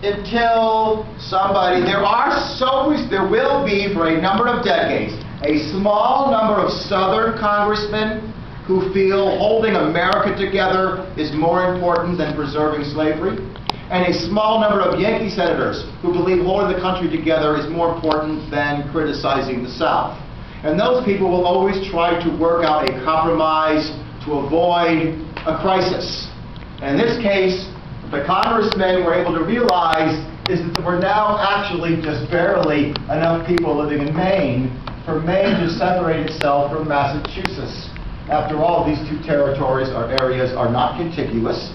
Until somebody, there will be for a number of decades, a small number of Southern congressmen who feel holding America together is more important than preserving slavery, and a small number of Yankee senators who believe holding the country together is more important than criticizing the South. And those people will always try to work out a compromise to avoid a crisis. And in this case, the congressmen were able to realize is that there were now actually just barely enough people living in Maine for Maine to separate itself from Massachusetts. After all, these two territories or areas are not contiguous.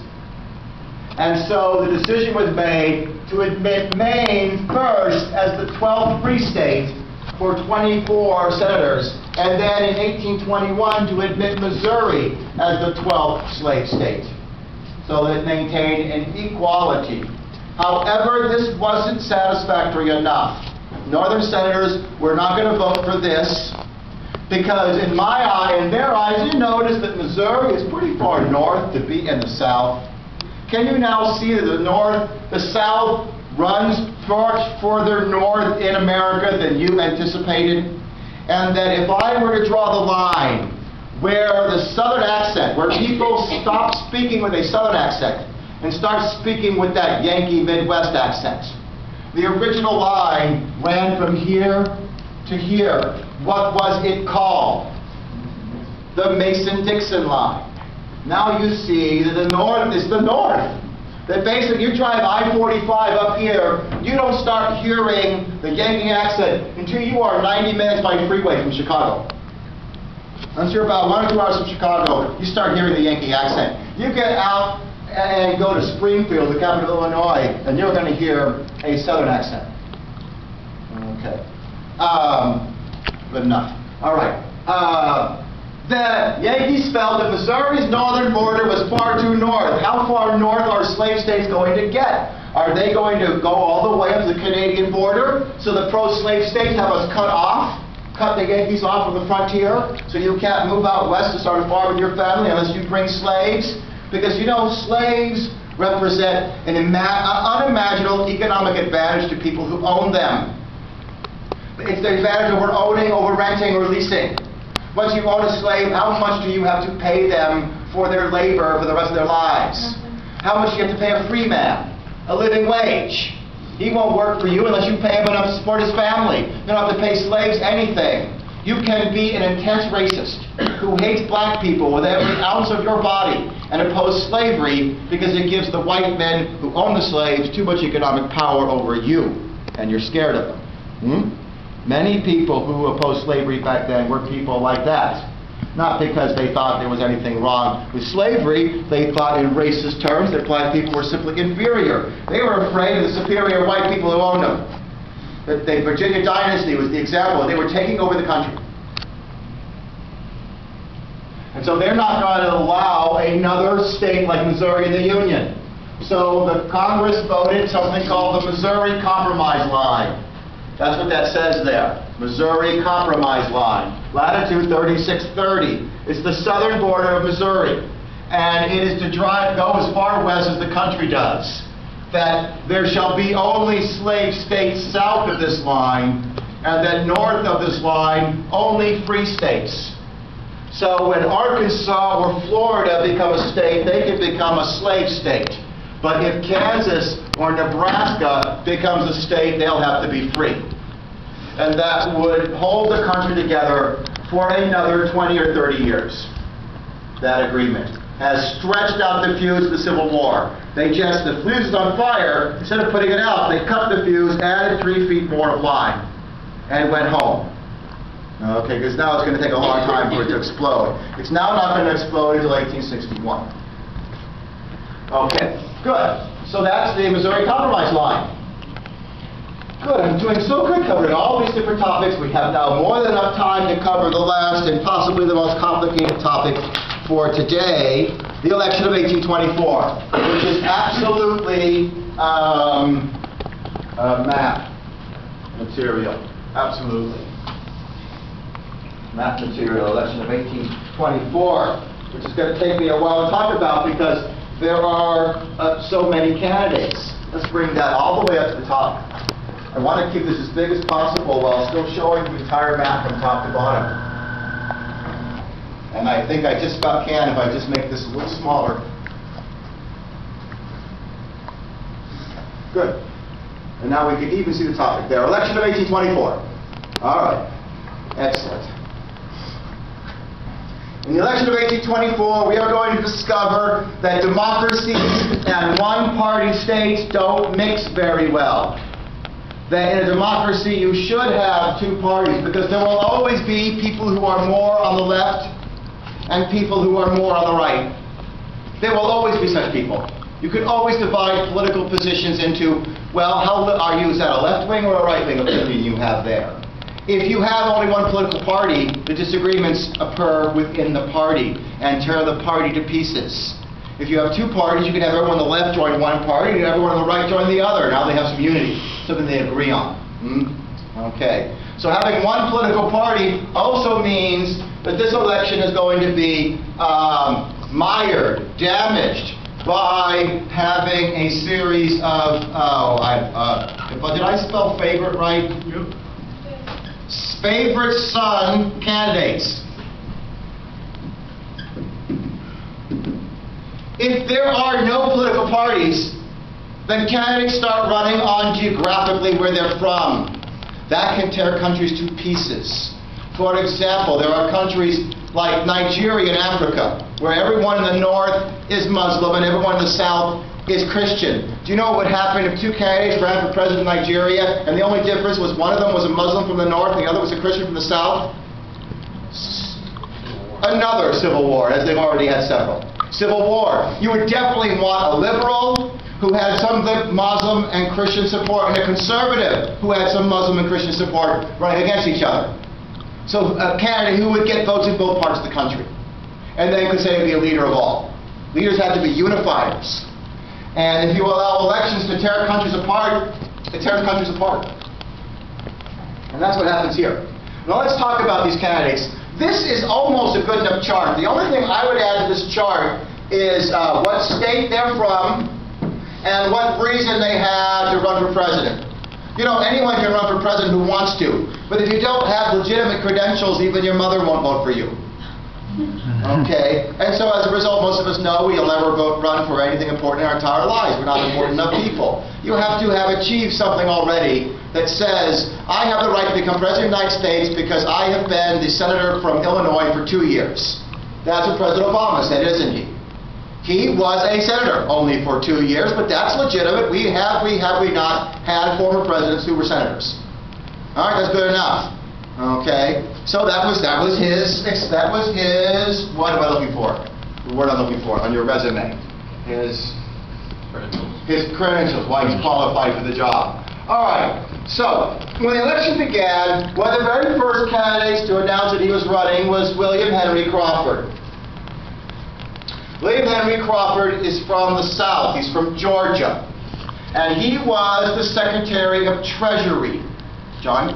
And so the decision was made to admit Maine first as the 12th free state for 24 senators, and then in 1821 to admit Missouri as the 12th slave state, so that it maintained an equality. However, this wasn't satisfactory enough. Northern senators were not going to vote for this because in their eyes, you notice that Missouri is pretty far north to be in the South. Can you now see that the South runs much further north in America than you anticipated? And that if I were to draw the line where the Southern accent, where people stop speaking with a Southern accent and start speaking with that Yankee Midwest accent, the original line ran from here to here. What was it called? The Mason-Dixon line. Now you see that the North is the North. That basically you drive I-45 up here, you don't start hearing the Yankee accent until you are 90 minutes by freeway from Chicago. Once you're about 1 or 2 hours from Chicago, you start hearing the Yankee accent. You get out and go to Springfield, the capital of Illinois, and you're going to hear a Southern accent. Okay. Good enough. All right. The Yankees felt that Missouri's northern border was far too north. How far north are slave states going to get? Are they going to go all the way up to the Canadian border so the pro-slave states have us cut the Yankees off from the frontier, so you can't move out west to start a farm with your family unless you bring slaves? Because you know, slaves represent an unimaginable economic advantage to people who own them. It's the advantage over owning, over renting, or leasing. Once you own a slave, how much do you have to pay them for their labor for the rest of their lives? How much do you have to pay a free man? A living wage. He won't work for you unless you pay him enough to support his family. You don't have to pay slaves anything. You can be an intense racist who hates black people with every ounce of your body and oppose slavery because it gives the white men who own the slaves too much economic power over you, and you're scared of them. Many people who opposed slavery back then were people like that. Not because they thought there was anything wrong with slavery. They thought in racist terms that black people were simply inferior. They were afraid of the superior white people who owned them. The Virginia dynasty was the example. They were taking over the country. And so they're not going to allow another state like Missouri in the Union. So the Congress voted something called the Missouri Compromise Line. That's what that says there. Missouri Compromise Line. Latitude 3630. It's the southern border of Missouri. And it is to go as far west as the country does. That there shall be only slave states south of this line, and that north of this line, only free states. So when Arkansas or Florida become a state, they can become a slave state. But if Kansas or Nebraska becomes a state, they'll have to be free. And that would hold the country together for another 20 or 30 years. That agreement has stretched out the fuse of the Civil War. The fuse is on fire, instead of putting it out, they cut the fuse, added 3 feet more of line, and went home. Okay, because now it's going to take a long time for it to explode. It's now not going to explode until 1861. Okay, good. So that's the Missouri Compromise line. Good, I'm doing so good covering all these different topics. We have now more than enough time to cover the last and possibly the most complicated topic for today, the election of 1824, which is absolutely map material. Absolutely. Map material, election of 1824, which is going to take me a while to talk about because there are so many candidates. Let's bring that all the way up to the top. I want to keep this as big as possible while still showing the entire map from top to bottom. And I think I just about can if I just make this a little smaller. Good. And now we can even see the topic there. Election of 1824. All right. Excellent. In the election of 1824, we are going to discover that democracy and one-party states don't mix very well. That in a democracy you should have two parties because there will always be people who are more on the left and people who are more on the right. There will always be such people. You can always divide political positions into, well, how are you, is that a left-wing or a right-wing opinion you have there? If you have only one political party, the disagreements occur within the party and tear the party to pieces. If you have two parties, you can have everyone on the left join one party and everyone on the right join the other. Now they have some unity, something they agree on. Okay. So having one political party also means that this election is going to be mired, damaged by having a series of, did I spell favorite right? Yep. Favorite son candidates. If there are no political parties, then candidates start running on geographically where they're from. That can tear countries to pieces. For example, there are countries like Nigeria in Africa, where everyone in the north is Muslim and everyone in the south is Christian. Do you know what would happen if two candidates ran for president of Nigeria and the only difference was one of them was a Muslim from the north and the other was a Christian from the south? Another civil war, as they've already had several. Civil war. You would definitely want a liberal who had some Muslim and Christian support and a conservative who had some Muslim and Christian support running against each other. So a candidate who would get votes in both parts of the country. And then could say to be a leader of all. Leaders have to be unifiers. And if you allow elections to tear countries apart, it tears countries apart. And that's what happens here. Now let's talk about these candidates. This is almost a good enough chart. The only thing I would add to this chart is what state they're from and what reason they have to run for president. You know, anyone can run for president who wants to. But if you don't have legitimate credentials, even your mother won't vote for you. Okay? And so as a result, most of us know we'll never run for anything important in our entire lives. We're not important enough people. You have to have achieved something already that says, I have the right to become President of the United States because I have been the senator from Illinois for 2 years. That's what President Obama said, isn't he? He was a senator only for 2 years, but that's legitimate. We have not had former presidents who were senators. All right, that's good enough. Okay, so that was his, what am I looking for? The word I'm looking for on your resume. His credentials, why he's qualified for the job. All right, so when the election began, one of the very first candidates to announce that he was running was William Henry Crawford. William Henry Crawford is from the South. He's from Georgia. And he was the Secretary of Treasury. James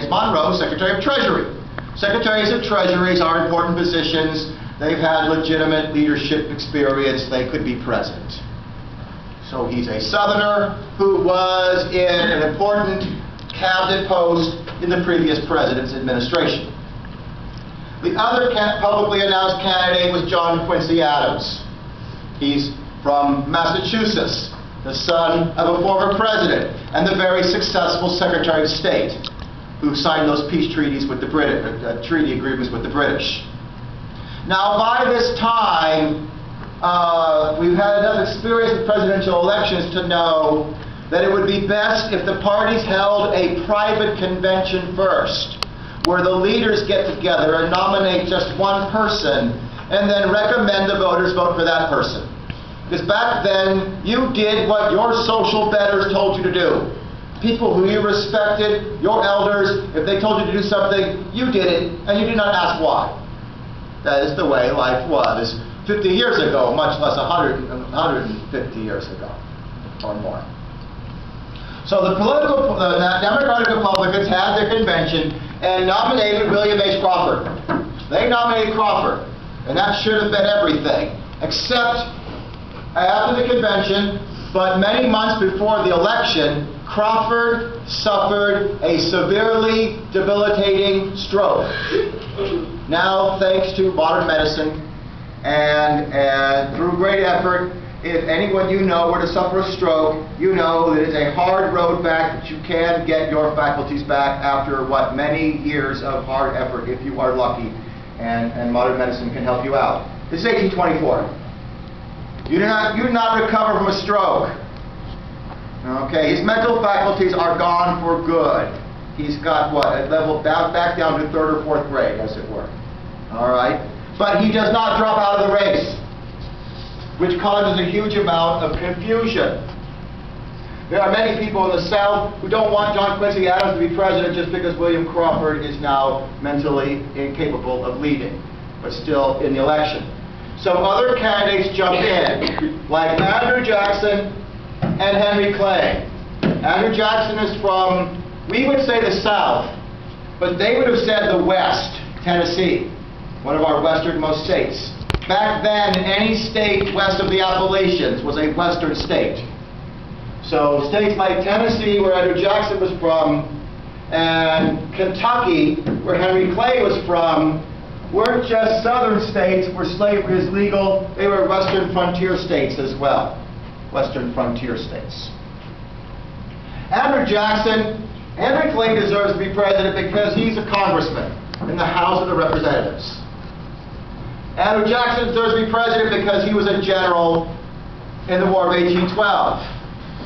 Monroe, Secretary of Treasury. Secretaries of Treasuries are important positions. They've had legitimate leadership experience. They could be president. So he's a Southerner who was in an important cabinet post in the previous president's administration. The other publicly announced candidate was John Quincy Adams. He's from Massachusetts, the son of a former president and the very successful Secretary of State who signed those peace treaties with the British, treaty agreements with the British. Now, by this time, we've had enough experience with presidential elections to know that it would be best if the parties held a private convention first, where the leaders get together and nominate just one person, and then recommend the voters vote for that person. Because back then, you did what your social betters told you to do. People who you respected, your elders, if they told you to do something, you did it, and you did not ask why. That is the way life was 50 years ago, much less 150 years ago, or more. So the Democratic Republicans had their convention and nominated William H. Crawford. They nominated Crawford, and that should have been everything, except after the convention, but many months before the election, Crawford suffered a severely debilitating stroke. Now, thanks to modern medicine and through great effort, if anyone you know were to suffer a stroke, you know that it's a hard road back, but you can get your faculties back after, many years of hard effort, if you are lucky, and modern medicine can help you out. This is 1824. You do not recover from a stroke. Okay, his mental faculties are gone for good. He's got a level back down to 3rd or 4th grade, as it were. All right? But he does not drop out of the race, which causes a huge amount of confusion. There are many people in the South who don't want John Quincy Adams to be president just because William Crawford is now mentally incapable of leading, but still in the election. Some other candidates jump in, like Andrew Jackson and Henry Clay. Andrew Jackson is from, we would say the South, but they would have said the West, Tennessee, one of our westernmost states. Back then, any state west of the Appalachians was a western state. So states like Tennessee, where Andrew Jackson was from, and Kentucky, where Henry Clay was from, weren't just southern states where slavery is legal, they were western frontier states as well. Western frontier states. Andrew Jackson, Henry Clay deserves to be president because he's a congressman in the House of the Representatives. Andrew Jackson deserves to be president because he was a general in the War of 1812.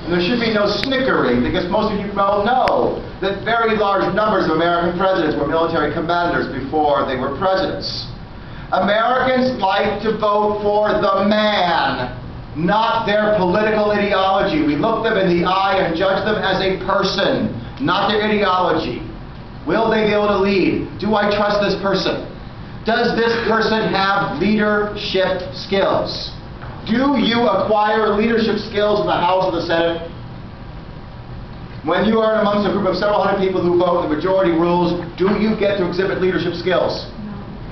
And there should be no snickering, because most of you well know that very large numbers of American presidents were military commanders before they were presidents. Americans like to vote for the man, not their political ideology. We look them in the eye and judge them as a person, not their ideology. Will they be able to lead? Do I trust this person? Does this person have leadership skills? Do you acquire leadership skills in the House or the Senate? When you are amongst a group of several hundred people who vote, the majority rules, do you get to exhibit leadership skills?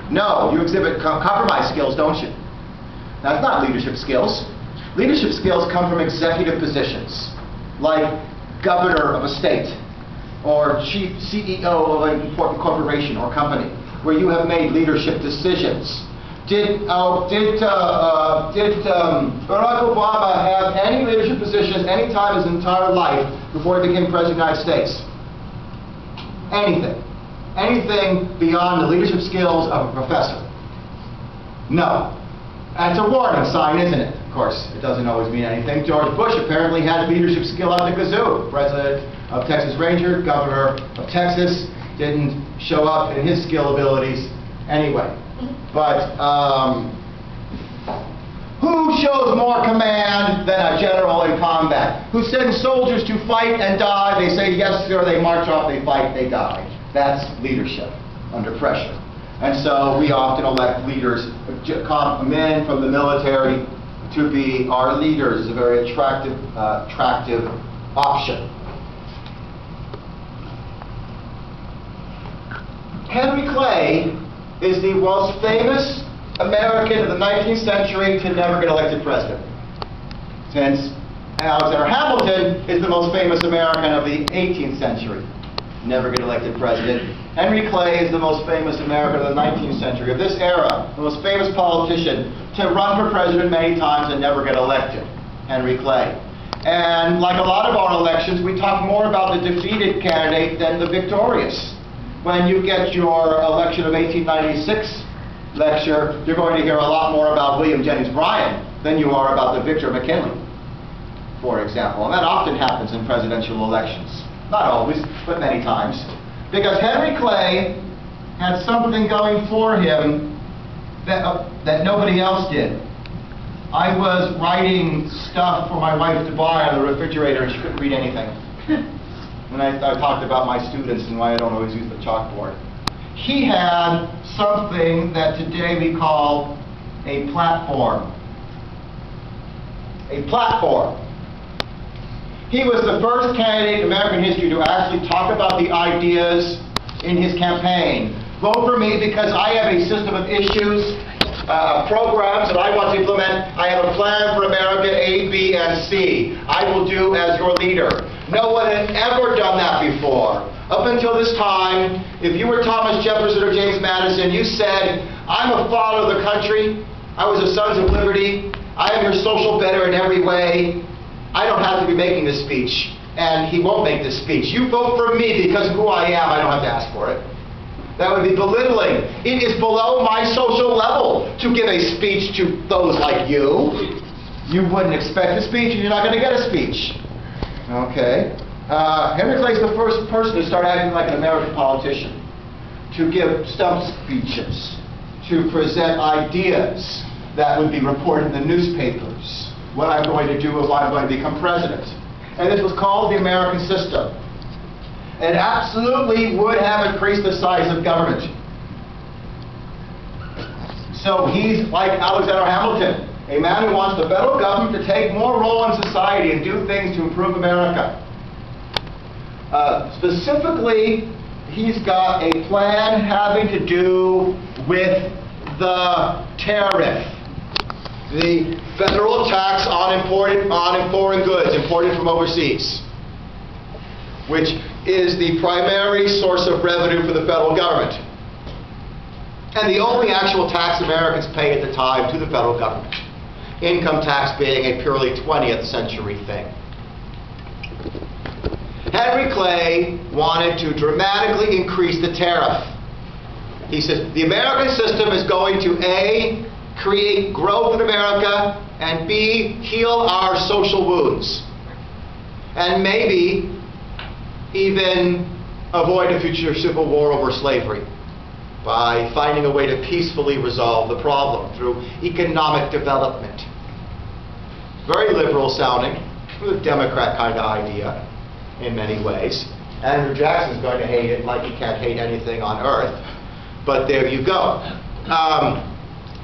No, you exhibit compromise skills, don't you? That's not leadership skills. Leadership skills come from executive positions, like governor of a state, or chief CEO of an important corporation or company, where you have made leadership decisions. Did Barack Obama have any leadership positions any time in his entire life before he became President of the United States? Anything. Anything beyond the leadership skills of a professor? No. And it's a warning sign, isn't it? Of course, it doesn't always mean anything. George Bush apparently had leadership skill out the kazoo. President of Texas Ranger, governor of Texas, didn't show up in his skill abilities anyway. But who shows more command than a general in combat? Who sends soldiers to fight and die? They say yes, sir, they march off, they fight, they die. That's leadership under pressure. And so we often elect leaders, men from the military, to be our leaders. It's a very attractive option. Henry Clay is the most famous American of the 19th century to never get elected president, since Alexander Hamilton is the most famous American of the 18th century. never get elected president. Henry Clay is the most famous American of the 19th century, of this era, the most famous politician to run for president many times and never get elected, Henry Clay. And like a lot of our elections, we talk more about the defeated candidate than the victorious. When you get your election of 1896 lecture, you're going to hear a lot more about William Jennings Bryan than you are about the Victor McKinley, for example. And that often happens in presidential elections. Not always, but many times. Because Henry Clay had something going for him that nobody else did. I was writing stuff for my wife to buy on the refrigerator and she couldn't read anything. And I talked about my students and why I don't always use the chalkboard. He had something that today we call a platform. A platform. He was the first candidate in American history to actually talk about the ideas in his campaign. Vote for me because I have a system of issues, programs that I want to implement. I have a plan for America A, B, and C. I will do as your leader. No one had ever done that before. Up until this time, if you were Thomas Jefferson or James Madison, you said, I'm a father of the country. I was a Sons of Liberty. I am your social better in every way. I don't have to be making this speech. And he won't make this speech. You vote for me because of who I am. I don't have to ask for it. That would be belittling. It is below my social level to give a speech to those like you. You wouldn't expect a speech and you're not going to get a speech. Okay. Henry Clay's the first person to start acting like an American politician, to give stump speeches, to present ideas that would be reported in the newspapers, what I'm going to do if I'm going to become president. And this was called the American system. It absolutely would have increased the size of government. So he's like Alexander Hamilton, a man who wants the federal government to take more role in society and do things to improve America. Specifically, he's got a plan having to do with the tariff, the federal tax on foreign goods imported from overseas, which is the primary source of revenue for the federal government, and the only actual tax Americans pay at the time to the federal government. Income tax being a purely 20th century thing. Henry Clay wanted to dramatically increase the tariff. He says the American system is going to A, create growth in America, and B, heal our social wounds, and maybe even avoid a future civil war over slavery by finding a way to peacefully resolve the problem through economic development. Very liberal sounding, a Democrat kind of idea in many ways. Andrew Jackson's going to hate it like he can't hate anything on earth. But there you go.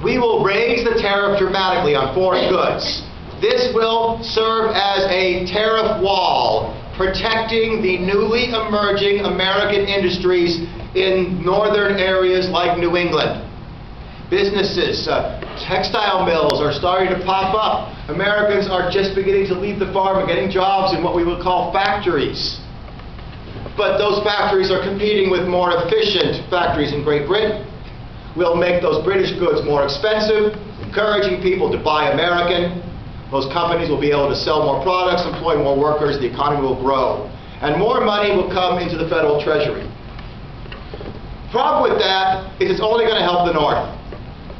We will raise the tariff dramatically on foreign goods. This will serve as a tariff wall protecting the newly emerging American industries in northern areas like New England. Businesses, textile mills are starting to pop up. Americans are just beginning to leave the farm and getting jobs in what we would call factories. But those factories are competing with more efficient factories in Great Britain. We'll make those British goods more expensive, encouraging people to buy American. Those companies will be able to sell more products, employ more workers, the economy will grow. And more money will come into the federal treasury. Problem with that is it's only going to help the North.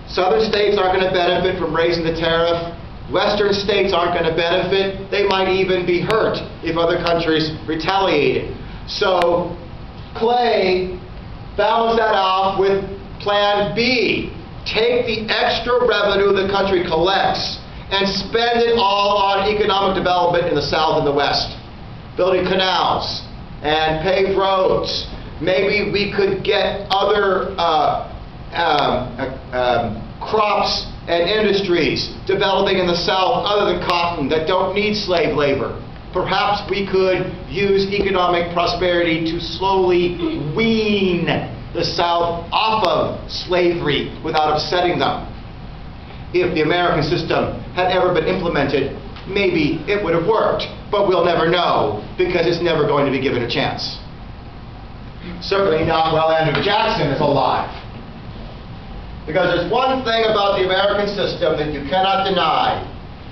Southern states aren't going to benefit from raising the tariff. Western states aren't going to benefit. They might even be hurt if other countries retaliated. So Clay balanced that off with Plan B. Take the extra revenue the country collects and spend it all on economic development in the South and the West. Building canals and paved roads. Maybe we could get other crops and industries developing in the South other than cotton that don't need slave labor. Perhaps we could use economic prosperity to slowly wean the South off of slavery without upsetting them. If the American system had ever been implemented, maybe it would have worked, but we'll never know because it's never going to be given a chance. Certainly not while Andrew Jackson is alive. Because there's one thing about the American system that you cannot deny.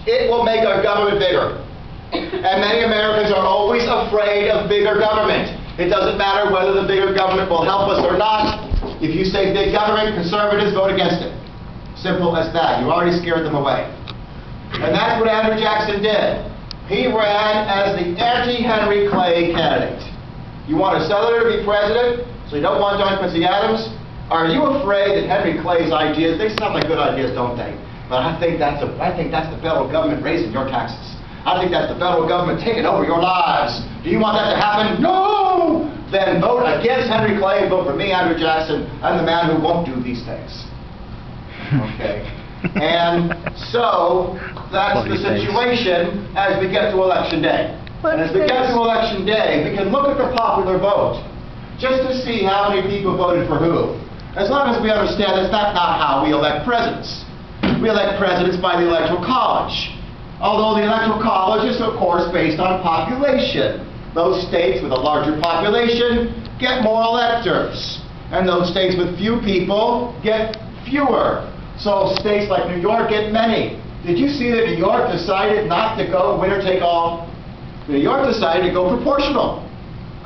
It will make our government bigger. And many Americans are always afraid of bigger government. It doesn't matter whether the bigger government will help us or not. If you say big government, conservatives vote against it. Simple as that. You already scared them away. And that's what Andrew Jackson did. He ran as the anti-Henry Clay candidate. You want a Southerner to be president, so you don't want John Quincy Adams? Are you afraid that Henry Clay's ideas, they sound like good ideas, don't they? But I think that's the federal government raising your taxes. I think that's the federal government taking over your lives. Do you want that to happen? No! Then vote against Henry Clay and vote for me, Andrew Jackson. I'm the man who won't do these things. Okay? And so, that's the situation as we get to Election Day. And as we get to Election Day, we can look at the popular vote just to see how many people voted for who. As long as we understand that's not how we elect presidents. We elect presidents by the Electoral College. Although the Electoral College is, of course, based on population. Those states with a larger population get more electors. And those states with few people get fewer. So states like New York get many. Did you see that New York decided not to go winner take all? New York decided to go proportional,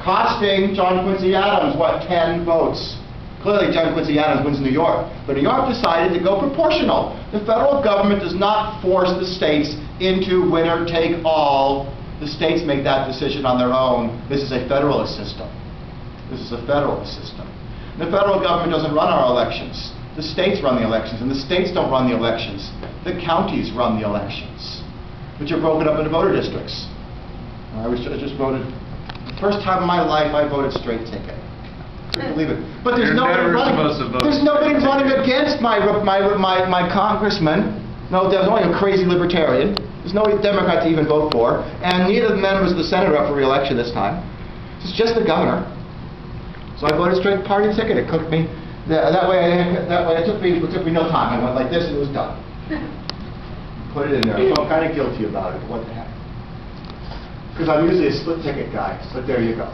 costing John Quincy Adams, what, 10 votes. Clearly, John Quincy Adams wins New York. But New York decided to go proportional. The federal government does not force the states into winner-take-all. The states make that decision on their own. This is a federalist system. This is a federalist system. The federal government doesn't run our elections. The states run the elections, and the states don't run the elections. The counties run the elections, which are broken up into voter districts. I just voted, the first time in my life I voted straight ticket. Couldn't believe it. But there's nobody running against my congressman. No, there's only a crazy libertarian. There's no Democrat to even vote for. And neither of the members of the Senate are up for re-election this time. It's just the governor. So I voted straight party ticket. It took me, it took me no time. I went like this and it was done. Put it in there. So I'm kind of guilty about it. What the heck? Because I'm usually a split ticket guy. But there you go.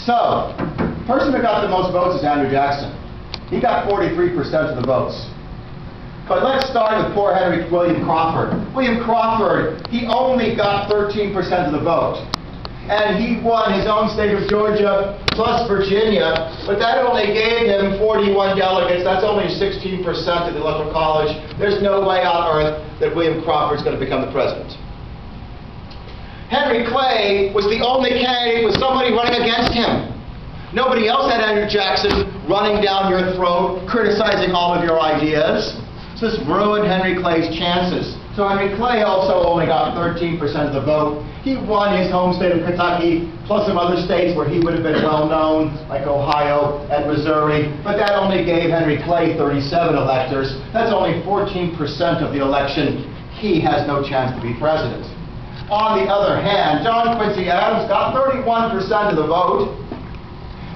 So, the person who got the most votes is Andrew Jackson. He got 43% of the votes. But let's start with poor William Crawford. William Crawford, he only got 13% of the vote. And he won his own state of Georgia plus Virginia, but that only gave him 41 delegates. That's only 16% of the Electoral College. There's no way on earth that William Crawford is going to become the president. Henry Clay was the only candidate with somebody running against him. Nobody else had Andrew Jackson running down your throat, criticizing all of your ideas. So this ruined Henry Clay's chances. So Henry Clay also only got 13% of the vote. He won his home state of Kentucky, plus some other states where he would have been well known, like Ohio and Missouri. But that only gave Henry Clay 37 electors. That's only 14% of the election. He has no chance to be president. On the other hand, John Quincy Adams got 31% of the vote,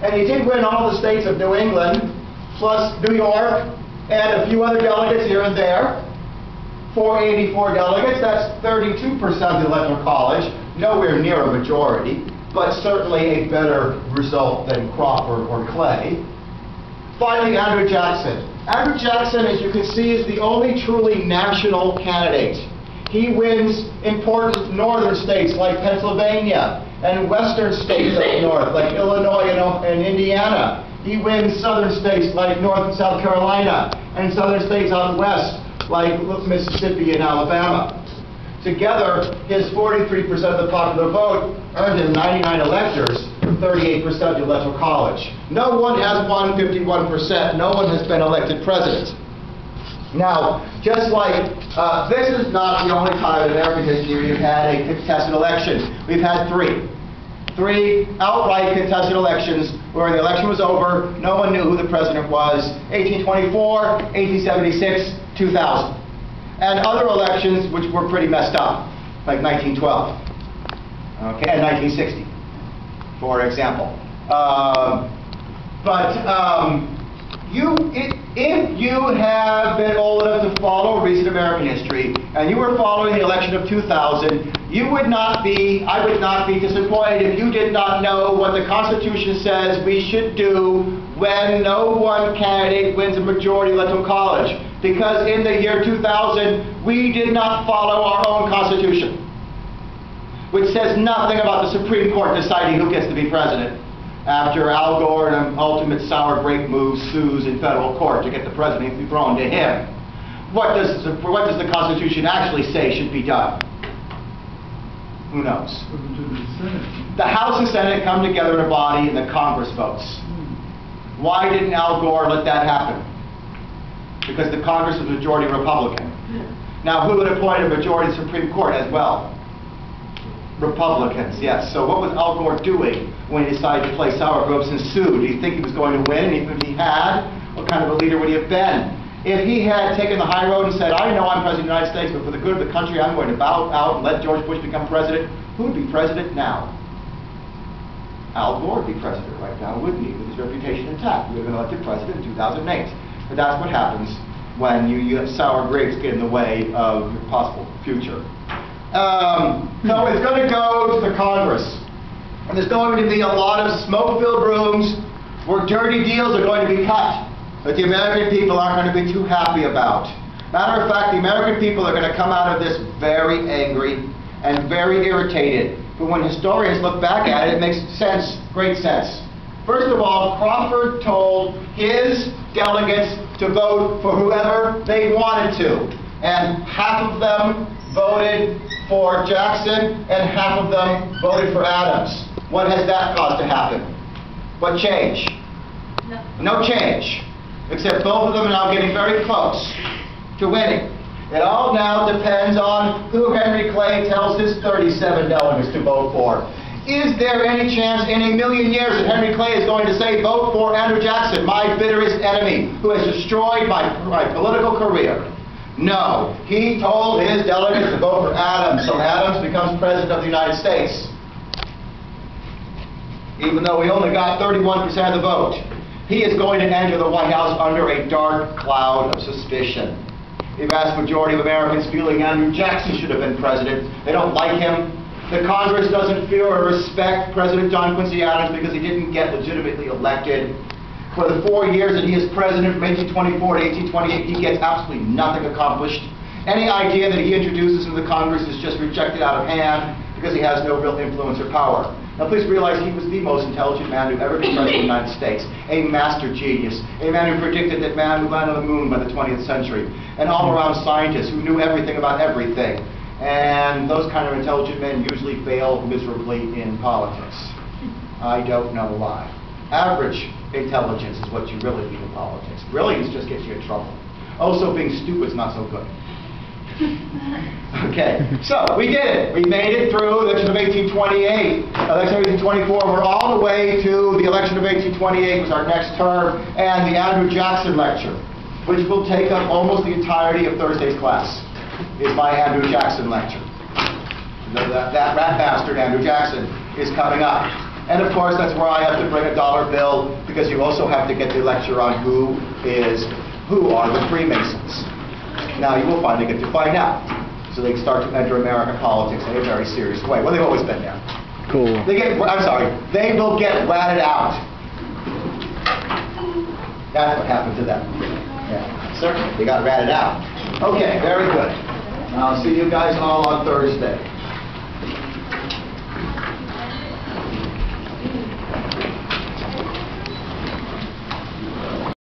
and he did win all the states of New England, plus New York, and a few other delegates here and there. 484 delegates, that's 32% of the Electoral College, nowhere near a majority, but certainly a better result than Crawford or Clay. Finally, Andrew Jackson. Andrew Jackson, as you can see, is the only truly national candidate. He wins important northern states like Pennsylvania and western states up north like Illinois and Indiana. He wins southern states like North and South Carolina and southern states out west like Mississippi and Alabama. Together, his 43% of the popular vote earned him 99 electors, 38% of the Electoral College. No one has won 51%. No one has been elected president. Now, just like this is not the only time in American history we've had a contested election. We've had three outright contested elections where the election was over, no one knew who the president was, 1824, 1876, 2000. And other elections which were pretty messed up, like 1912, okay, and 1960, for example. if you have been old enough to follow recent American history, and you were following the election of 2000, I would not be disappointed if you did not know what the Constitution says we should do when no one candidate wins a majority electoral college. Because in the year 2000, we did not follow our own Constitution, which says nothing about the Supreme Court deciding who gets to be president, after Al Gore, in an ultimate sour grape move, sues in federal court to get the presidency thrown to him. What does the Constitution actually say should be done? Who knows? The House and Senate come together in a body and the Congress votes. Why didn't Al Gore let that happen? Because the Congress was majority Republican. Now, who would appoint a majority Supreme Court as well? Republicans, yes. So what was Al Gore doing when he decided to play sour grapes and sue? Do you think he was going to win? And even if he had, what kind of a leader would he have been? If he had taken the high road and said, I know I'm President of the United States, but for the good of the country, I'm going to bow out and let George Bush become president, who would be president now? Al Gore would be president right now, wouldn't he, with his reputation intact? We would have been elected president in 2008. But that's what happens when you have sour grapes get in the way of your possible future. So it's going to go to the Congress. And there's going to be a lot of smoke-filled rooms where dirty deals are going to be cut that the American people aren't going to be too happy about. Matter of fact, the American people are going to come out of this very angry and very irritated. But when historians look back at it, it makes sense, great sense. First of all, Crawford told his delegates to vote for whoever they wanted to. And half of them voted for Jackson, and half of them voted for Adams. What has that caused to happen? What change? No change. Except both of them are now getting very close to winning. It all now depends on who Henry Clay tells his 37 delegates to vote for. Is there any chance in a million years that Henry Clay is going to say, vote for Andrew Jackson, my bitterest enemy, who has destroyed my political career? No. He told his delegates to vote for Adams, so Adams becomes President of the United States. Even though he only got 31% of the vote. He is going to enter the White House under a dark cloud of suspicion. The vast majority of Americans feeling Andrew Jackson should have been president. They don't like him. The Congress doesn't fear or respect President John Quincy Adams because he didn't get legitimately elected. For the 4 years that he is president, from 1824 to 1828, he gets absolutely nothing accomplished. Any idea that he introduces into the Congress is just rejected out of hand because he has no real influence or power. Now please realize he was the most intelligent man who ever been president of the United States, a master genius, a man who predicted that man would land on the moon by the 20th century, an all-around scientist who knew everything about everything. And those kind of intelligent men usually fail miserably in politics. I don't know why. Average intelligence is what you really need in politics. Brilliance just gets you in trouble. Also, being stupid is not so good. Okay, so we did it. We made it through the election of 1828, election of 1824. We're all the way to the election of 1828, was our next term, and the Andrew Jackson lecture, which will take up almost the entirety of Thursday's class, is my Andrew Jackson lecture. That rat bastard Andrew Jackson is coming up. And of course, that's where I have to bring a dollar bill, because you also have to get the lecture on who are the Freemasons. Now you will finally get to find out. So they can start to enter American politics in a very serious way. Well, they've always been there. Cool. They will get ratted out. That's what happened to them. Yeah, certainly. They got ratted out. Okay, very good. I'll see you guys all on Thursday.